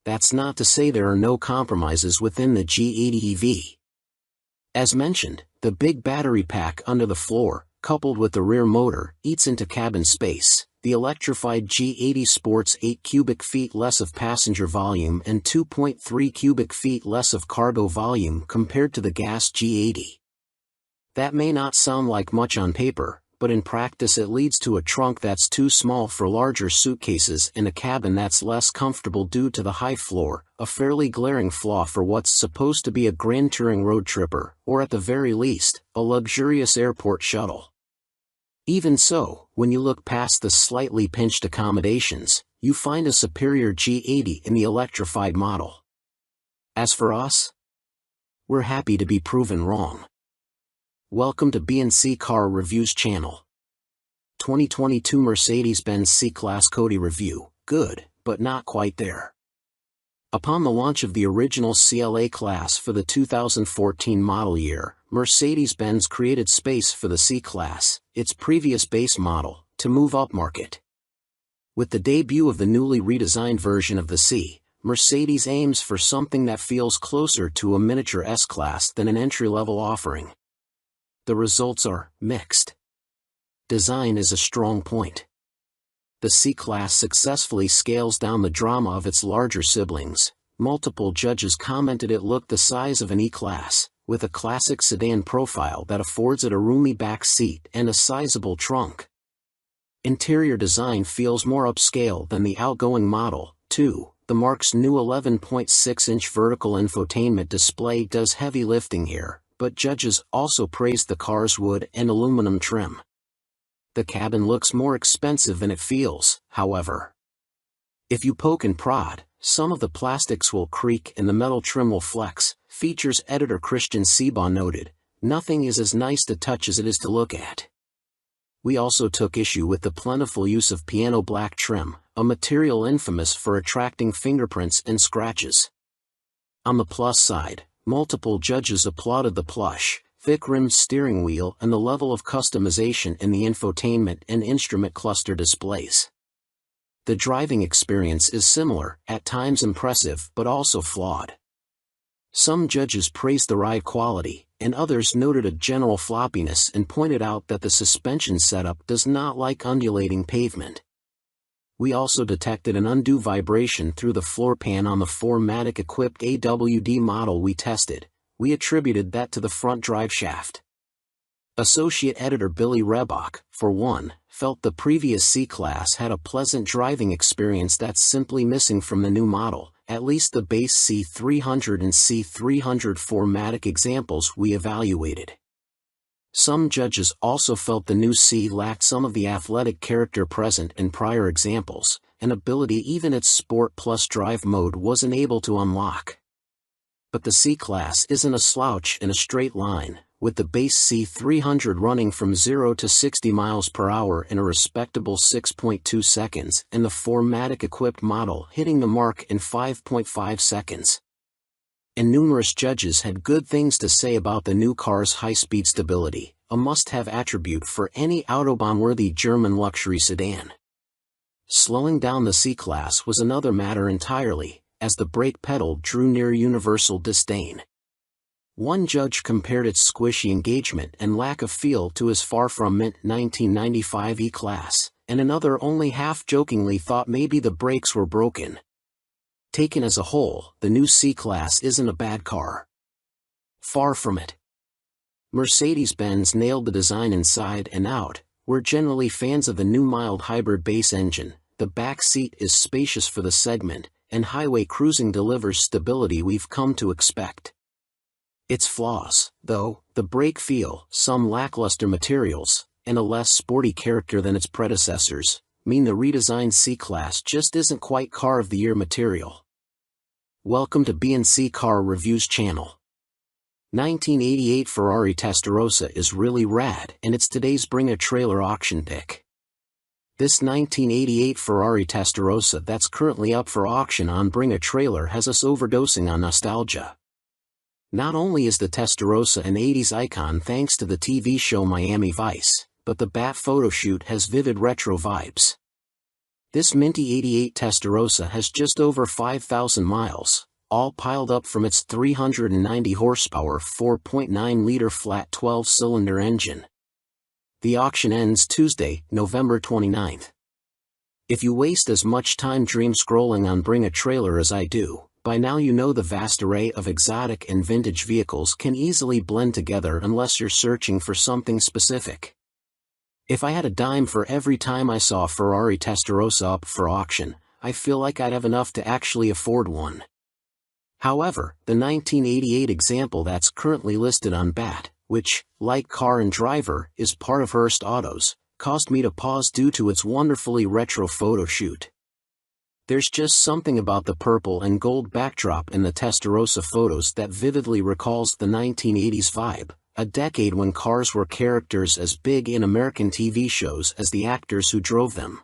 That's not to say there are no compromises within the G80 EV. As mentioned, the big battery pack under the floor, coupled with the rear motor, eats into cabin space. The electrified G80 sports 8 cubic feet less of passenger volume and 2.3 cubic feet less of cargo volume compared to the gas G80. That may not sound like much on paper, but in practice it leads to a trunk that's too small for larger suitcases and a cabin that's less comfortable due to the high floor, a fairly glaring flaw for what's supposed to be a grand touring road tripper, or at the very least, a luxurious airport shuttle. Even so, when you look past the slightly pinched accommodations, you find a superior G80 in the electrified model. As for us, we're happy to be proven wrong. Welcome to B&C Car Reviews channel. 2022 Mercedes-Benz C-Class Cody review, good, but not quite there. Upon the launch of the original CLA class for the 2014 model year, Mercedes-Benz created space for the C-Class, its previous base model, to move upmarket. With the debut of the newly redesigned version of the C, Mercedes aims for something that feels closer to a miniature S-Class than an entry-level offering. The results are mixed. Design is a strong point. The C-Class successfully scales down the drama of its larger siblings. Multiple judges commented it looked the size of an E-Class, with a classic sedan profile that affords it a roomy back seat and a sizable trunk. Interior design feels more upscale than the outgoing model, too. The Marque's new 11.6-inch vertical infotainment display does heavy lifting here, but judges also praised the car's wood and aluminum trim. The cabin looks more expensive than it feels, however. If you poke and prod, some of the plastics will creak and the metal trim will flex. Features editor Christian Seabaugh noted, nothing is as nice to touch as it is to look at. We also took issue with the plentiful use of piano black trim, a material infamous for attracting fingerprints and scratches. On the plus side, multiple judges applauded the plush, thick-rimmed steering wheel and the level of customization in the infotainment and instrument cluster displays. The driving experience is similar, at times impressive but also flawed. Some judges praised the ride quality, and others noted a general floppiness and pointed out that the suspension setup does not like undulating pavement. We also detected an undue vibration through the floor pan on the 4MATIC-equipped AWD model we tested. We attributed that to the front drive shaft. Associate editor Billy Rebach, for one, felt the previous C-Class had a pleasant driving experience that's simply missing from the new model, at least the base C300 and C300 4MATIC examples we evaluated. Some judges also felt the new C lacked some of the athletic character present in prior examples, an ability even its Sport Plus drive mode wasn't able to unlock. But the C-Class isn't a slouch in a straight line, with the base C300 running from 0 to 60 miles per hour in a respectable 6.2 seconds and the 4MATIC-equipped model hitting the mark in 5.5 seconds. And numerous judges had good things to say about the new car's high-speed stability, a must-have attribute for any Autobahn-worthy German luxury sedan. Slowing down the C-Class was another matter entirely, as the brake pedal drew near universal disdain. One judge compared its squishy engagement and lack of feel to his far-from mint 1995 E-Class, and another only half-jokingly thought maybe the brakes were broken. Taken as a whole, the new C-Class isn't a bad car. Far from it. Mercedes-Benz nailed the design inside and out. We're generally fans of the new mild hybrid base engine, the back seat is spacious for the segment, and highway cruising delivers stability we've come to expect. Its flaws, though, the brake feel, some lackluster materials, and a less sporty character than its predecessors, mean the redesigned C-Class just isn't quite car of the year material. Welcome to B&C Car Reviews channel. 1988 Ferrari Testarossa is really rad and it's today's Bring a Trailer auction pick. This 1988 Ferrari Testarossa that's currently up for auction on Bring a Trailer has us overdosing on nostalgia. Not only is the Testarossa an 80s icon thanks to the TV show Miami Vice, but the BAT photoshoot has vivid retro vibes. This minty 88 Testarossa has just over 5,000 miles, all piled up from its 390 horsepower 4.9-liter flat 12-cylinder engine. The auction ends Tuesday, November 29th. If you waste as much time dream scrolling on Bring a Trailer as I do, by now you know the vast array of exotic and vintage vehicles can easily blend together unless you're searching for something specific. If I had a dime for every time I saw a Ferrari Testarossa up for auction, I feel like I'd have enough to actually afford one. However, the 1988 example that's currently listed on BAT, which, like Car and Driver, is part of Hearst Autos, caused me to pause due to its wonderfully retro photo shoot. There's just something about the purple and gold backdrop in the Testarossa photos that vividly recalls the 1980s vibe, a decade when cars were characters as big in American TV shows as the actors who drove them.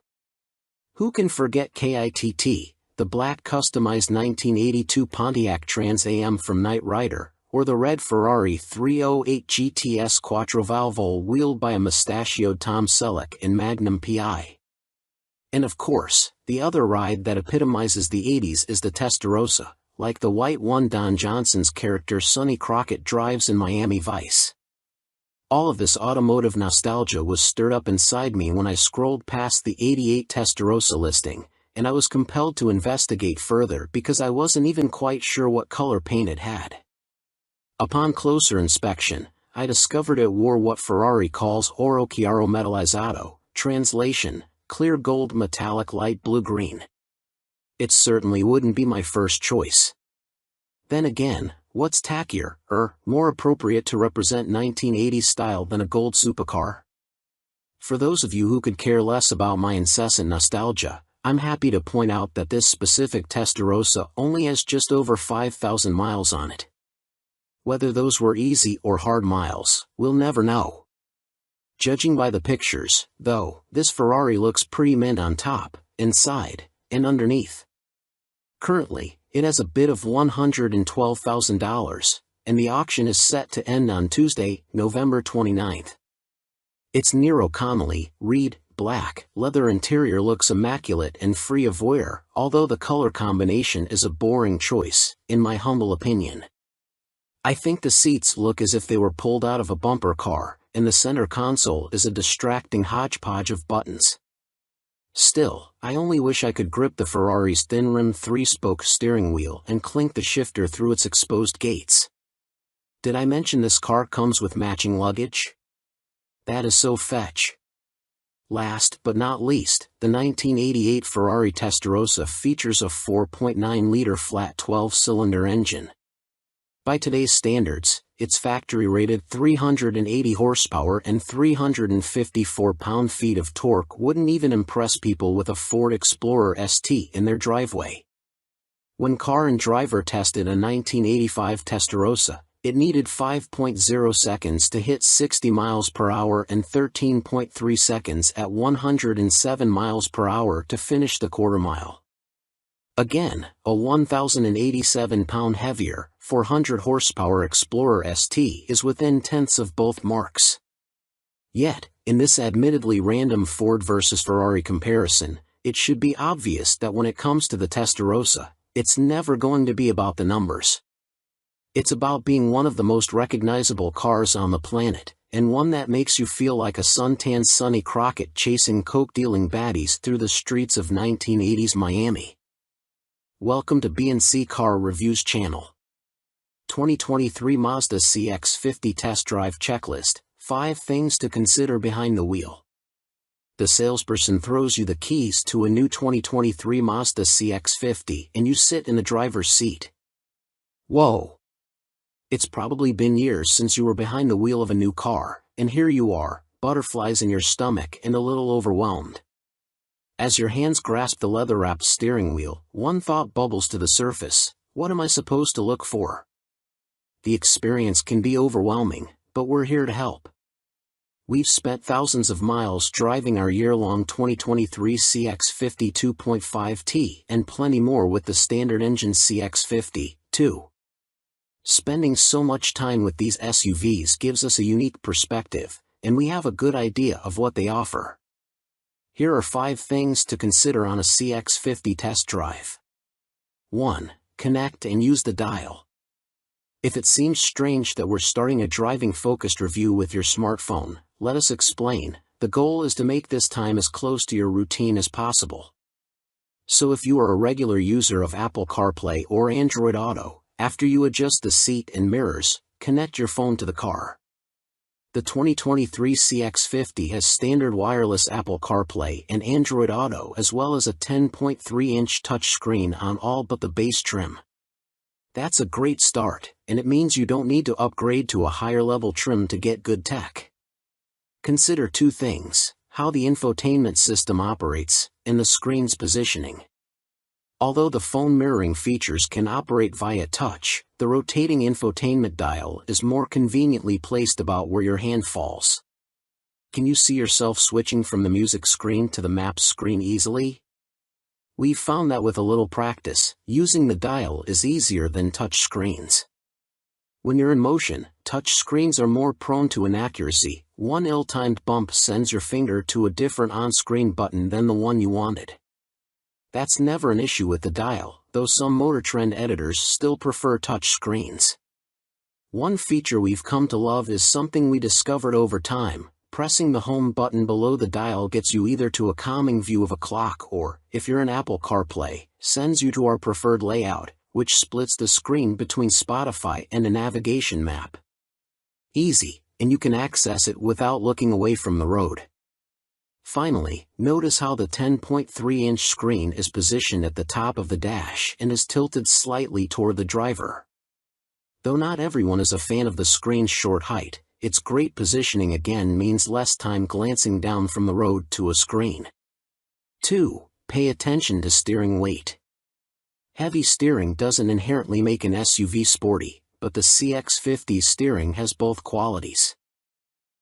Who can forget KITT, the black customized 1982 Pontiac Trans Am from Knight Rider, or the red Ferrari 308 GTS Quattrovalvole wheeled by a mustachioed Tom Selleck in Magnum PI. And of course, the other ride that epitomizes the 80s is the Testarossa, like the white one Don Johnson's character Sonny Crockett drives in Miami Vice. All of this automotive nostalgia was stirred up inside me when I scrolled past the 88 Testarossa listing, and I was compelled to investigate further because I wasn't even quite sure what color paint it had. Upon closer inspection, I discovered it wore what Ferrari calls Oro Chiaro Metallizzato, translation, clear gold metallic light blue-green. It certainly wouldn't be my first choice. Then again, what's tackier, more appropriate to represent 1980s style than a gold supercar? For those of you who could care less about my incessant nostalgia, I'm happy to point out that this specific Testarossa only has just over 5,000 miles on it. Whether those were easy or hard miles, we'll never know. Judging by the pictures, though, this Ferrari looks pretty mint on top, inside, and underneath. Currently, it has a bid of $112,000, and the auction is set to end on Tuesday, November 29th. Its Nero Connolly, Reed, black, leather interior looks immaculate and free of wear, although the color combination is a boring choice, in my humble opinion. I think the seats look as if they were pulled out of a bumper car, and the center console is a distracting hodgepodge of buttons. Still, I only wish I could grip the Ferrari's thin-rimmed 3-spoke steering wheel and clink the shifter through its exposed gates. Did I mention this car comes with matching luggage? That is so fetch. Last but not least, the 1988 Ferrari Testarossa features a 4.9-liter flat 12-cylinder engine. By today's standards, its factory-rated 380 horsepower and 354 pound-feet of torque wouldn't even impress people with a Ford Explorer ST in their driveway. When Car and Driver tested a 1985 Testarossa, it needed 5.0 seconds to hit 60 miles per hour and 13.3 seconds at 107 miles per hour to finish the quarter mile. Again, a 1,087-pound heavier, 400 horsepower Explorer ST is within tenths of both marks. Yet, in this admittedly random Ford versus Ferrari comparison, it should be obvious that when it comes to the Testarossa, it's never going to be about the numbers. It's about being one of the most recognizable cars on the planet, and one that makes you feel like a suntanned Sonny Crockett chasing coke-dealing baddies through the streets of 1980s Miami. Welcome to B&C Car Reviews channel. 2023 Mazda CX-50 Test Drive Checklist, 5 things to consider behind the wheel. The salesperson throws you the keys to a new 2023 Mazda CX-50 and you sit in the driver's seat. Whoa! It's probably been years since you were behind the wheel of a new car, and here you are, butterflies in your stomach and a little overwhelmed. As your hands grasp the leather-wrapped steering wheel, one thought bubbles to the surface: what am I supposed to look for? The experience can be overwhelming, but we're here to help. We've spent thousands of miles driving our year-long 2023 CX-50 2.5T and plenty more with the standard engine CX-50, too. Spending so much time with these SUVs gives us a unique perspective, and we have a good idea of what they offer. Here are 5 things to consider on a CX-50 test drive. 1. Connect and use the dial. If it seems strange that we're starting a driving-focused review with your smartphone, let us explain. The goal is to make this time as close to your routine as possible. So if you are a regular user of Apple CarPlay or Android Auto, after you adjust the seat and mirrors, connect your phone to the car. The 2023 CX-50 has standard wireless Apple CarPlay and Android Auto as well as a 10.3-inch touchscreen on all but the base trim. That's a great start, and it means you don't need to upgrade to a higher-level trim to get good tech. Consider 2 things: how the infotainment system operates, and the screen's positioning. Although the phone mirroring features can operate via touch, the rotating infotainment dial is more conveniently placed about where your hand falls. Can you see yourself switching from the music screen to the maps screen easily? We've found that with a little practice, using the dial is easier than touch screens. When you're in motion, touch screens are more prone to inaccuracy. One ill-timed bump sends your finger to a different on-screen button than the one you wanted. That's never an issue with the dial, though some Motor Trend editors still prefer touch screens. One feature we've come to love is something we discovered over time. Pressing the home button below the dial gets you either to a calming view of a clock or, if you're in Apple CarPlay, sends you to our preferred layout, which splits the screen between Spotify and a navigation map. Easy, and you can access it without looking away from the road. Finally, notice how the 10.3-inch screen is positioned at the top of the dash and is tilted slightly toward the driver. Though not everyone is a fan of the screen's short height, its great positioning again means less time glancing down from the road to a screen. 2. Pay attention to steering weight. Heavy steering doesn't inherently make an SUV sporty, but the CX-50's steering has both qualities.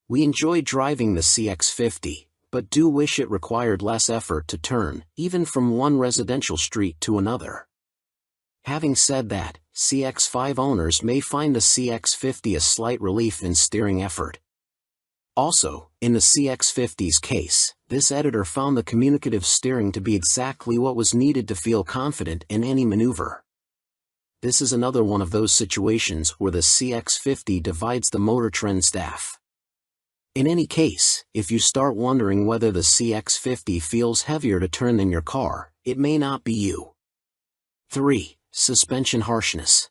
We enjoy driving the CX-50, but do wish it required less effort to turn, even from one residential street to another. Having said that, CX-5 owners may find the CX-50 a slight relief in steering effort. Also, in the CX-50's case, this editor found the communicative steering to be exactly what was needed to feel confident in any maneuver. This is another one of those situations where the CX-50 divides the Motor Trend staff. In any case, if you start wondering whether the CX-50 feels heavier to turn than your car, it may not be you. 3. Suspension harshness.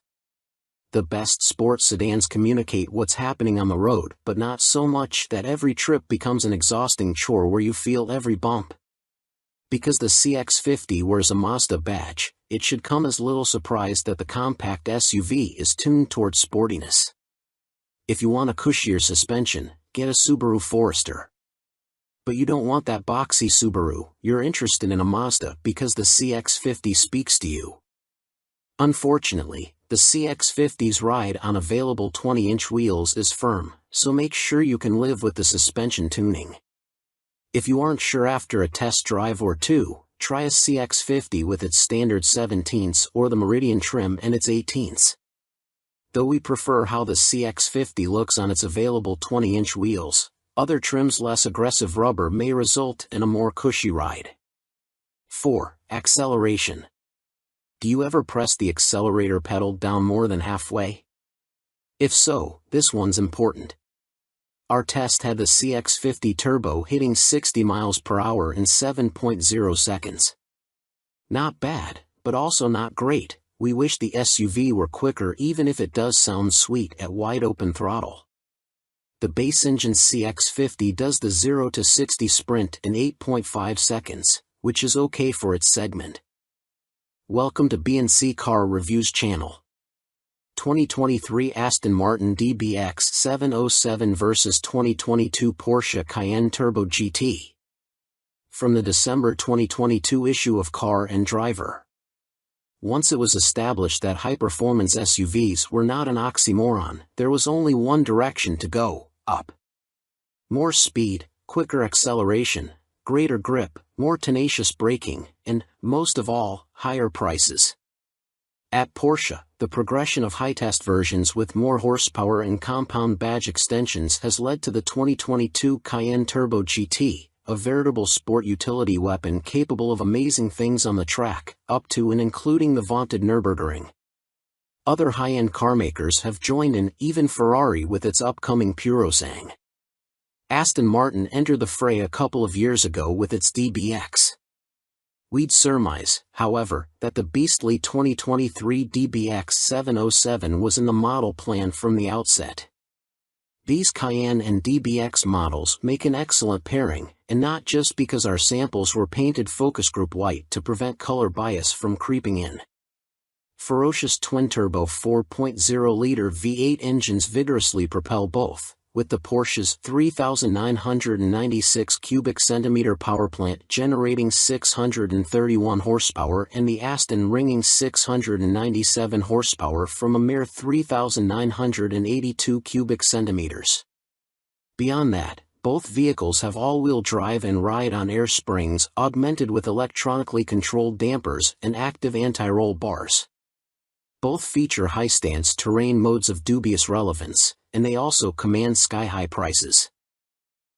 The best sports sedans communicate what's happening on the road, but not so much that every trip becomes an exhausting chore where you feel every bump. Because the CX-50 wears a Mazda badge, it should come as little surprise that the compact SUV is tuned towards sportiness. If you want a cushier suspension, get a Subaru Forester. But you don't want that boxy Subaru, you're interested in a Mazda because the CX-50 speaks to you. Unfortunately, the CX-50's ride on available 20-inch wheels is firm, so make sure you can live with the suspension tuning. If you aren't sure after a test drive or two, try a CX-50 with its standard 17ths or the Meridian trim and its 18ths. Though we prefer how the CX-50 looks on its available 20-inch wheels, other trims' less aggressive rubber may result in a more cushy ride. 4. Acceleration. Do you ever press the accelerator pedal down more than halfway? If so, this one's important. Our test had the CX-50 Turbo hitting 60 miles per hour in 7.0 seconds. Not bad, but also not great. We wish the SUV were quicker even if it does sound sweet at wide open throttle. The base engine CX-50 does the 0 to 60 sprint in 8.5 seconds, which is okay for its segment. Welcome to B&C Car Reviews channel. 2023 Aston Martin DBX 707 vs 2022 Porsche Cayenne Turbo GT. From the December 2022 issue of Car and Driver. Once it was established that high-performance SUVs were not an oxymoron, there was only one direction to go: up. More speed, quicker acceleration, greater grip, more tenacious braking, and, most of all, higher prices. At Porsche, the progression of high-test versions with more horsepower and compound badge extensions has led to the 2022 Cayenne Turbo GT, a veritable sport utility weapon capable of amazing things on the track, up to and including the vaunted Nürburgring. Other high-end carmakers have joined in, even Ferrari with its upcoming Purosangue. Aston Martin entered the fray a couple of years ago with its DBX. We'd surmise, however, that the beastly 2023 DBX 707 was in the model plan from the outset. These Cayenne and DBX models make an excellent pairing, and not just because our samples were painted focus group white to prevent color bias from creeping in. Ferocious twin-turbo 4.0-liter V8 engines vigorously propel both, with the Porsche's 3,996 cubic centimeter power plant generating 631 horsepower and the Aston wringing 697 horsepower from a mere 3,982 cubic centimeters. Beyond that, both vehicles have all-wheel drive and ride-on-air springs augmented with electronically controlled dampers and active anti-roll bars. Both feature high-stance terrain modes of dubious relevance, and they also command sky-high prices.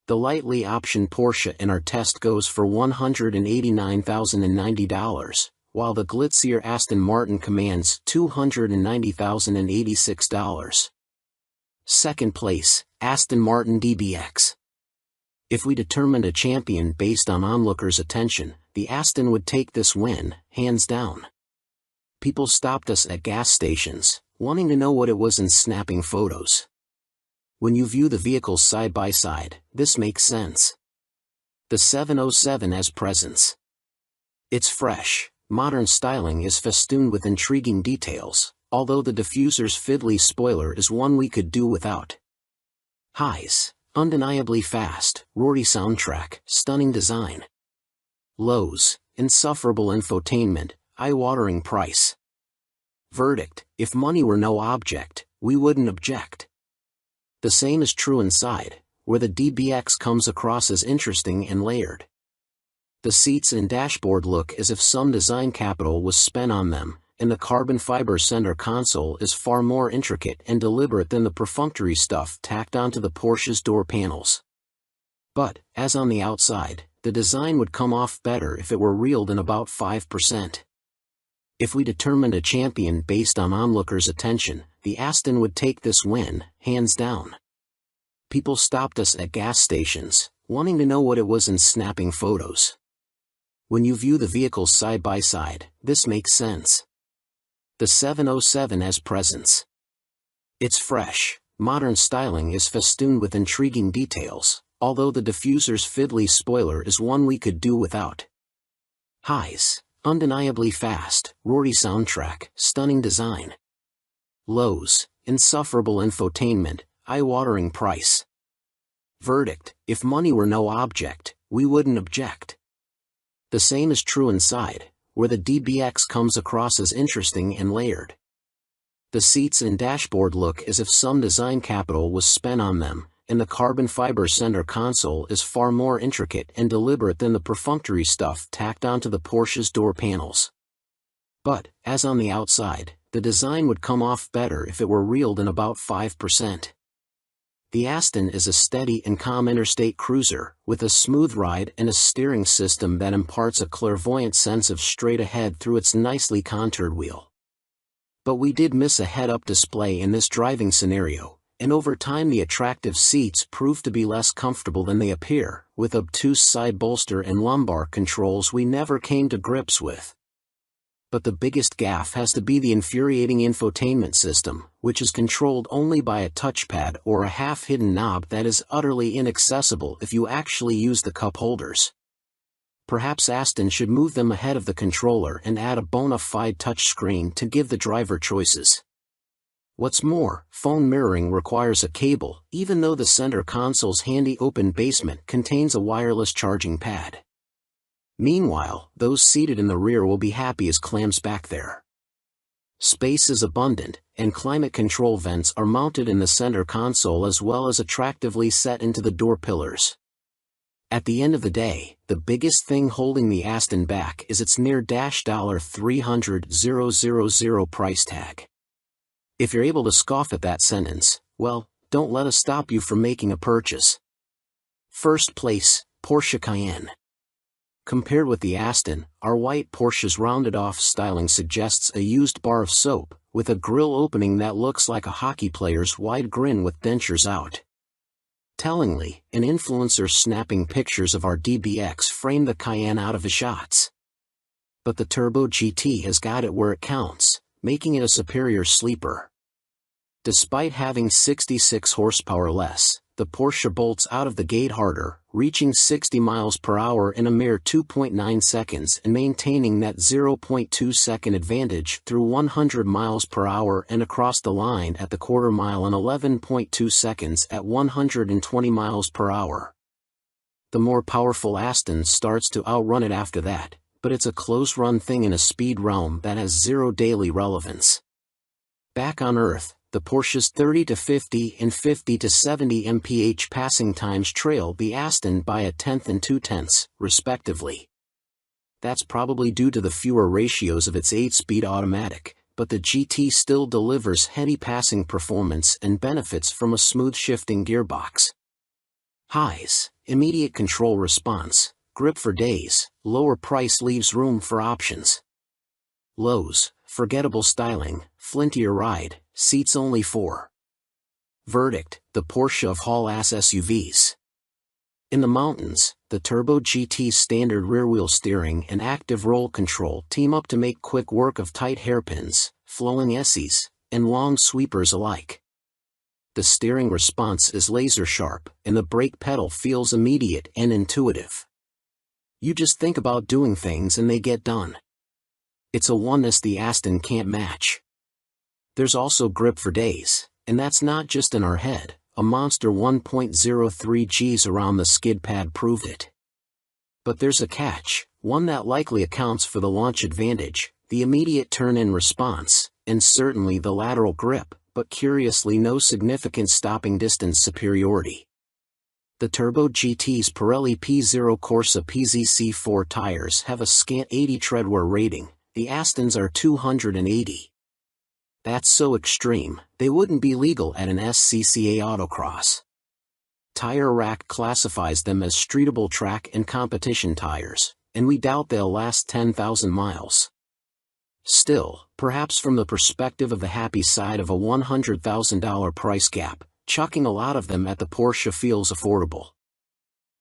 The lightly optioned Porsche in our test goes for $189,090, while the glitzier Aston Martin commands $290,086. Second place, Aston Martin DBX. If we determined a champion based on onlookers' attention, the Aston would take this win, hands down. People stopped us at gas stations, wanting to know what it was and snapping photos. When you view the vehicles side by side, this makes sense. The 707 has presence. Its fresh, modern styling is festooned with intriguing details, although the diffuser's fiddly spoiler is one we could do without. Highs, undeniably fast, roary soundtrack, stunning design. Lows, insufferable infotainment, eye-watering price. Verdict: if money were no object, we wouldn't object. The same is true inside, where the DBX comes across as interesting and layered. The seats and dashboard look as if some design capital was spent on them, and the carbon fiber center console is far more intricate and deliberate than the perfunctory stuff tacked onto the Porsche's door panels. But, as on the outside, the design would come off better if it were reeled in about 5%. If we determined a champion based on onlookers' attention, the Aston would take this win, hands down. people stopped us at gas stations, wanting to know what it was and snapping photos. When you view the vehicles side by side, this makes sense. The 707 has presence. Its fresh, modern styling is festooned with intriguing details, although the diffuser's fiddly spoiler is one we could do without. Highs, undeniably fast, roary soundtrack, stunning design. Lows, insufferable infotainment, eye-watering price. Verdict: if money were no object, we wouldn't object. The same is true inside, where the DBX comes across as interesting and layered. The seats and dashboard look as if some design capital was spent on them, and the carbon fiber center console is far more intricate and deliberate than the perfunctory stuff tacked onto the Porsche's door panels. But, as on the outside, the design would come off better if it were reeled in about 5%. The Aston is a steady and calm interstate cruiser, with a smooth ride and a steering system that imparts a clairvoyant sense of straight ahead through its nicely contoured wheel. But we did miss a head-up display in this driving scenario, and over time the attractive seats proved to be less comfortable than they appear, with obtuse side bolster and lumbar controls we never came to grips with. But the biggest gaffe has to be the infuriating infotainment system, which is controlled only by a touchpad or a half-hidden knob that is utterly inaccessible if you actually use the cup holders. Perhaps Aston should move them ahead of the controller and add a bona fide touchscreen to give the driver choices. What's more, phone mirroring requires a cable, even though the center console's handy open basement contains a wireless charging pad. Meanwhile, those seated in the rear will be happy as clams back there. Space is abundant, and climate control vents are mounted in the center console as well as attractively set into the door pillars. At the end of the day, the biggest thing holding the Aston back is its near $300,000 price tag. If you're able to scoff at that sentence, well, don't let us stop you from making a purchase. First place, Porsche Cayenne. Compared with the Aston, our white Porsche's rounded-off styling suggests a used bar of soap, with a grille opening that looks like a hockey player's wide grin with dentures out. Tellingly, an influencer snapping pictures of our DBX framed the Cayenne out of his shots. But the Turbo GT has got it where it counts, making it a superior sleeper. Despite having 66 horsepower less, the Porsche bolts out of the gate harder, reaching 60 miles per hour in a mere 2.9 seconds and maintaining that 0.2 second advantage through 100 miles per hour and across the line at the quarter mile in 11.2 seconds at 120 miles per hour. The more powerful Aston starts to outrun it after that, but it's a close-run thing in a speed realm that has zero daily relevance. Back on Earth, the Porsche's 30 to 50 and 50 to 70 mph passing times trail the Aston by 1/10 and 2/10, respectively. That's probably due to the fewer ratios of its 8-speed automatic, but the GT still delivers heady passing performance and benefits from a smooth shifting gearbox. Highs, immediate control response, grip for days, lower price leaves room for options. Lows, forgettable styling, flintier ride, seats only 4. Verdict: the Porsche of haul-ass SUVs. In the mountains, the Turbo GT's standard rear-wheel steering and active roll control team up to make quick work of tight hairpins, flowing Essies, and long sweepers alike. The steering response is laser-sharp, and the brake pedal feels immediate and intuitive. You just think about doing things and they get done. It's a oneness the Aston can't match. There's also grip for days, and that's not just in our head. A monster 1.03 Gs around the skid pad proved it. But there's a catch, one that likely accounts for the launch advantage, the immediate turn-in response, and certainly the lateral grip, but curiously no significant stopping distance superiority. The Turbo GT's Pirelli P0 Corsa PZC4 tires have a scant 80 treadwear rating, the Astons are 280. That's so extreme, they wouldn't be legal at an SCCA autocross. Tire Rack classifies them as streetable track and competition tires, and we doubt they'll last 10,000 miles. Still, perhaps from the perspective of the happy side of a $100,000 price gap, chucking a lot of them at the Porsche feels affordable.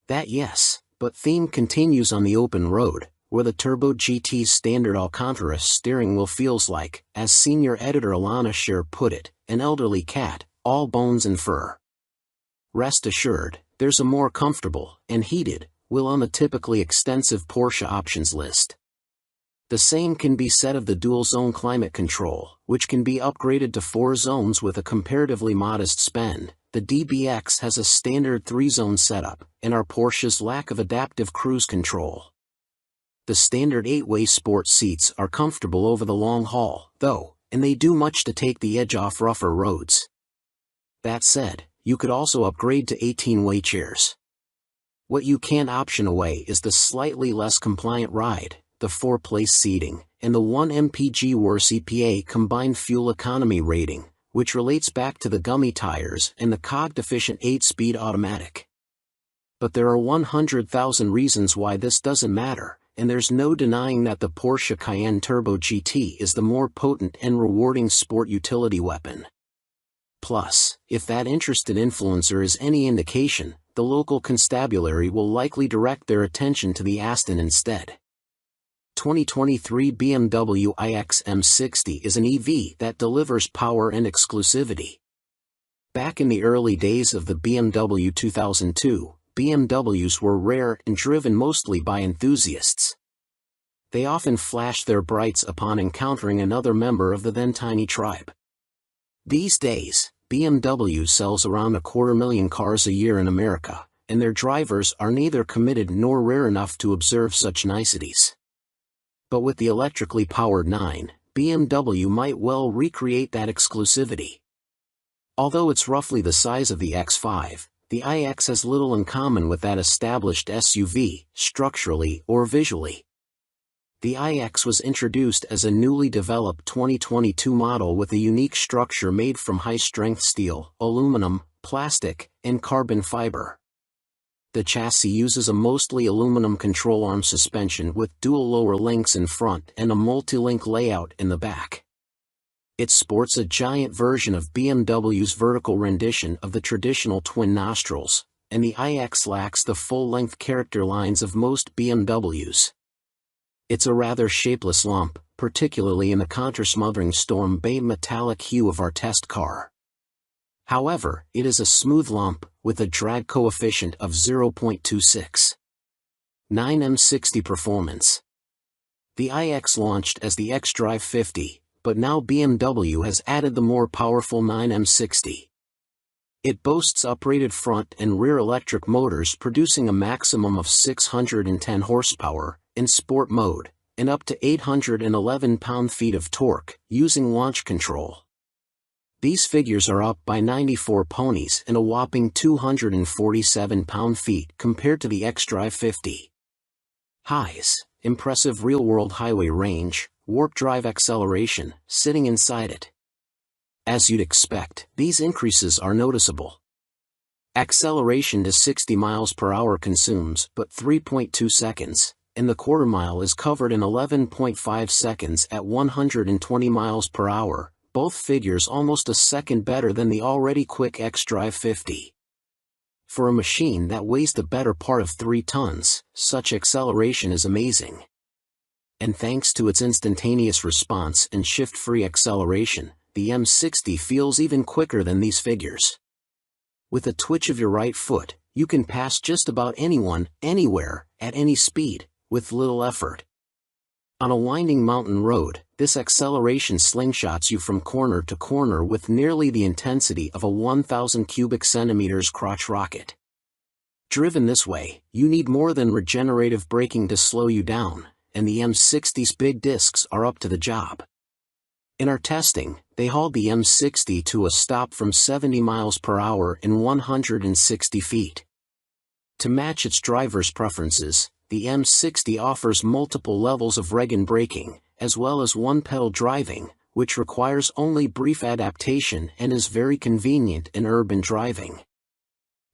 That yes, but theme continues on the open road, where the Turbo GT's standard Alcantara steering wheel feels like, as senior editor Alana Scher put it, an elderly cat, all bones and fur. Rest assured, there's a more comfortable, and heated, wheel on the typically extensive Porsche options list. The same can be said of the dual-zone climate control, which can be upgraded to 4 zones with a comparatively modest spend. The DBX has a standard 3-zone setup, and our Porsche's lack of adaptive cruise control. The standard 8-way sports seats are comfortable over the long haul, though, and they do much to take the edge off rougher roads. That said, you could also upgrade to 18-way chairs. What you can't option away is the slightly less compliant ride, the 4-place seating, and the 1 mpg worse EPA combined fuel economy rating, which relates back to the gummy tires and the cog-deficient 8-speed automatic. But there are 100,000 reasons why this doesn't matter, and there's no denying that the Porsche Cayenne Turbo GT is the more potent and rewarding sport utility weapon. Plus, if that interested influencer is any indication, the local constabulary will likely direct their attention to the Aston instead. 2023 BMW iX M60 is an EV that delivers power and exclusivity. Back in the early days of the BMW 2002, BMWs were rare and driven mostly by enthusiasts. They often flashed their brights upon encountering another member of the then tiny tribe. These days, BMW sells around 250,000 cars a year in America, and their drivers are neither committed nor rare enough to observe such niceties. But with the electrically powered 9, BMW might well recreate that exclusivity. Although it's roughly the size of the X5, the iX has little in common with that established SUV, structurally or visually. The iX was introduced as a newly developed 2022 model with a unique structure made from high-strength steel, aluminum, plastic, and carbon fiber. The chassis uses a mostly aluminum control arm suspension with dual lower links in front and a multi-link layout in the back. It sports a giant version of BMW's vertical rendition of the traditional twin nostrils, and the iX lacks the full-length character lines of most BMWs. It's a rather shapeless lump, particularly in the counter-smothering storm bay metallic hue of our test car. However, it is a smooth lump, with a drag coefficient of 0.26. 9M60 performance. The iX launched as the xDrive 50, but now BMW has added the more powerful 9M60. It boasts uprated front and rear electric motors producing a maximum of 610 horsepower, in sport mode, and up to 811 pound-feet of torque, using launch control. These figures are up by 94 ponies and a whopping 247 pound-feet compared to the xDrive 50. Highs: impressive real-world highway range, warp drive acceleration, sitting inside it. As you'd expect, these increases are noticeable. Acceleration to 60 miles per hour consumes but 3.2 seconds, and the quarter mile is covered in 11.5 seconds at 120 miles per hour, both figures almost a second better than the already quick xDrive 50. For a machine that weighs the better part of 3 tons, such acceleration is amazing. And thanks to its instantaneous response and shift-free acceleration, the M60 feels even quicker than these figures. With a twitch of your right foot, you can pass just about anyone, anywhere, at any speed, with little effort. On a winding mountain road, this acceleration slingshots you from corner to corner with nearly the intensity of a 1,000 cubic centimeters crotch rocket. Driven this way, you need more than regenerative braking to slow you down, and the M60's big discs are up to the job. In our testing, they hauled the M60 to a stop from 70 miles per hour in 160 feet. To match its driver's preferences, the M60 offers multiple levels of reg-in braking, as well as one-pedal driving, which requires only brief adaptation and is very convenient in urban driving.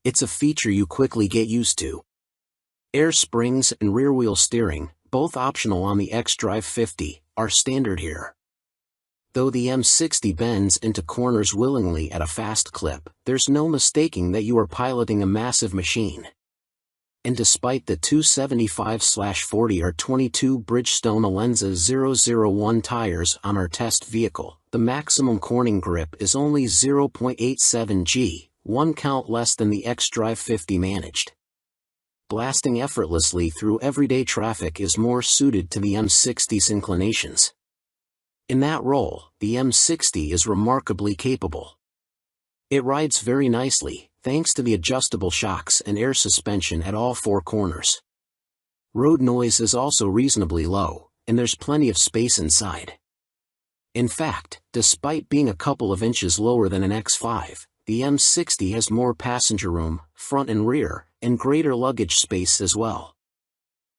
It's a feature you quickly get used to. Air springs and rear-wheel steering, both optional on the xDrive 50, are standard here. Though the M60 bends into corners willingly at a fast clip, there's no mistaking that you are piloting a massive machine. And despite the 275/40 R22 Bridgestone Alenza 001 tires on our test vehicle, the maximum corning grip is only 0.87 g, 1 count less than the xDrive 50 managed. Blasting effortlessly through everyday traffic is more suited to the M60's inclinations. In that role, the M60 is remarkably capable. It rides very nicely, thanks to the adjustable shocks and air suspension at all 4 corners. Road noise is also reasonably low, and there's plenty of space inside. In fact, despite being a couple of inches lower than an X5, the M60 has more passenger room, front and rear, and greater luggage space as well.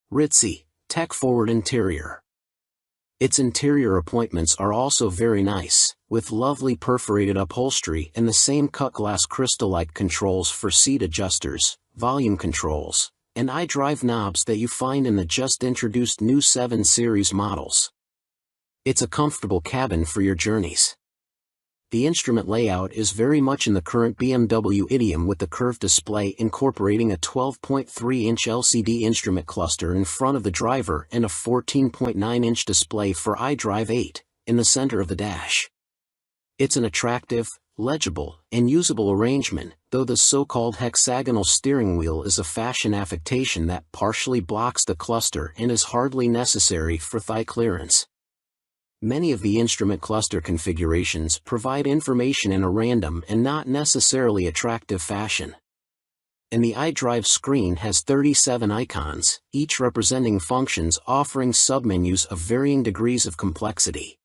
Ritzy, tech-forward interior. Its interior appointments are also very nice, with lovely perforated upholstery and the same cut glass crystal-like controls for seat adjusters, volume controls, and iDrive knobs that you find in the just introduced new 7 Series models. It's a comfortable cabin for your journeys. The instrument layout is very much in the current BMW idiom, with the curved display incorporating a 12.3-inch LCD instrument cluster in front of the driver and a 14.9-inch display for iDrive 8 in the center of the dash. It's an attractive, legible, and usable arrangement, though the so-called hexagonal steering wheel is a fashion affectation that partially blocks the cluster and is hardly necessary for thigh clearance. Many of the instrument cluster configurations provide information in a random and not necessarily attractive fashion. And the iDrive screen has 37 icons, each representing functions offering submenus of varying degrees of complexity.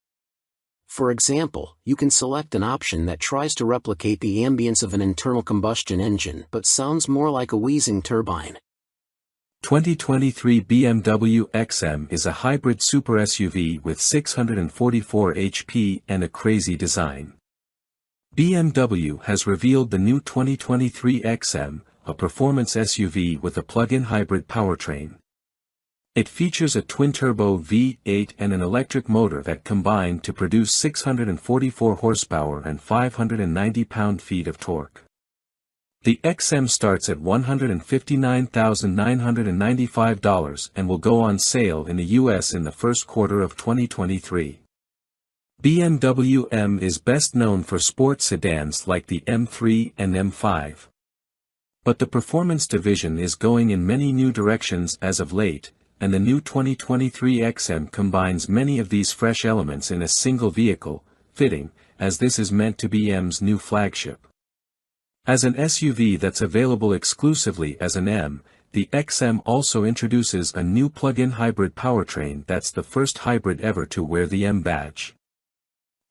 For example, you can select an option that tries to replicate the ambience of an internal combustion engine but sounds more like a wheezing turbine. 2023 BMW XM is a hybrid super SUV with 644 HP and a crazy design. BMW has revealed the new 2023 XM, a performance SUV with a plug-in hybrid powertrain. It features a twin-turbo V8 and an electric motor that combine to produce 644 horsepower and 590 pound-feet of torque. The XM starts at $159,995 and will go on sale in the US in the first quarter of 2023. BMW M is best known for sports sedans like the M3 and M5. But the performance division is going in many new directions as of late, and the new 2023 XM combines many of these fresh elements in a single vehicle, fitting, as this is meant to be M's new flagship. As an SUV that's available exclusively as an M, the XM also introduces a new plug-in hybrid powertrain that's the first hybrid ever to wear the M badge.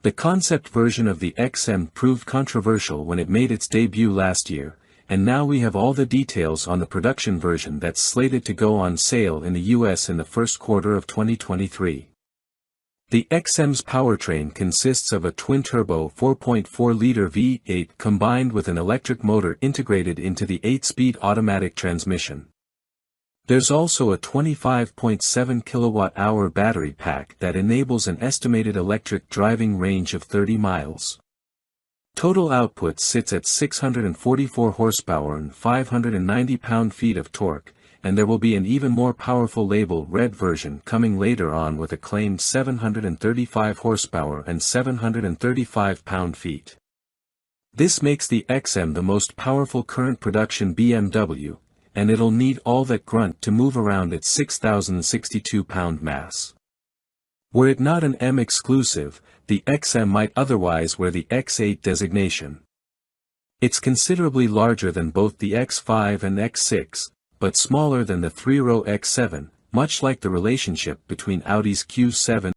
The concept version of the XM proved controversial when it made its debut last year, and now we have all the details on the production version that's slated to go on sale in the US in the first quarter of 2023. The XM's powertrain consists of a twin-turbo 4.4-liter V8 combined with an electric motor integrated into the 8-speed automatic transmission. There's also a 25.7 kilowatt-hour battery pack that enables an estimated electric driving range of 30 miles. Total output sits at 644 horsepower and 590 pound-feet of torque, and there will be an even more powerful Label Red version coming later on with a claimed 735 horsepower and 735 pound-feet. This makes the XM the most powerful current production BMW, and it'll need all that grunt to move around its 6,062 pound mass. Were it not an M exclusive, the XM might otherwise wear the X8 designation. It's considerably larger than both the X5 and X6, but smaller than the 3-row X7, much like the relationship between Audi's Q7